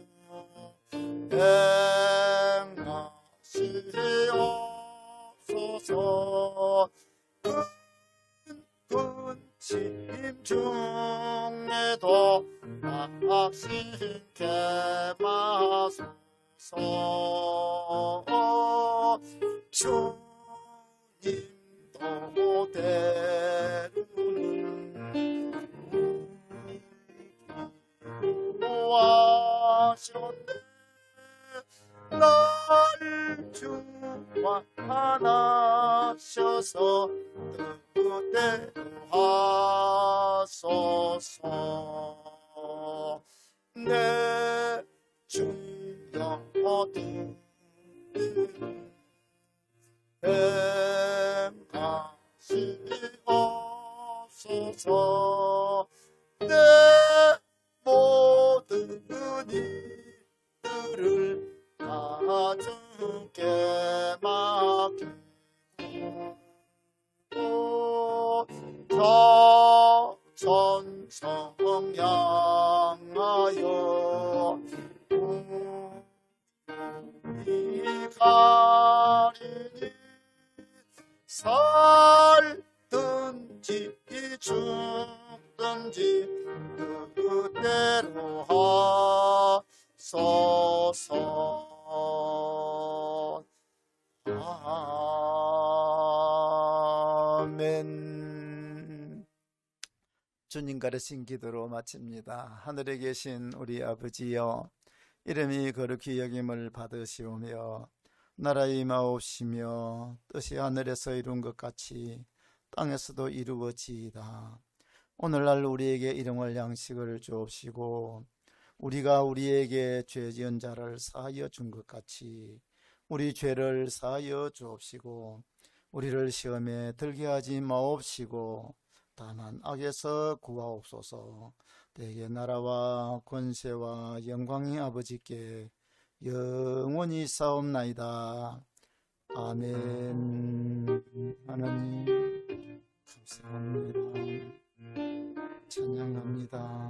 행하시옵소서. 근심 중에도 낙심케 마소서. 주님도 때로는 구하셨네. 날 주관하셔서 뜻대로 하소서. 내 주여 뜻대로 행하시옵소서. 내 모든 일들을 다 주께 맡기고 저 천성 향하여 살든지 죽든지 그대로 하소서. 아멘. 주님 가르친 기도로 마칩니다. 하늘에 계신 우리 아버지여, 이름이 거룩히 여김을 받으시오며 나라의 임하옵시며 뜻이 하늘에서 이룬 것 같이 땅에서도 이루어지이다. 오늘날 우리에게 일용할 양식을 주옵시고 우리가 우리에게 죄 지은 자를 사하여 준 것 같이 우리 죄를 사하여 주옵시고 우리를 시험에 들게 하지 마옵시고 다만 악에서 구하옵소서. 대개 나라와 권세와 영광이 아버지께 영원히 싸움나이다. 아멘. 하나님 감사합니다. 찬양합니다.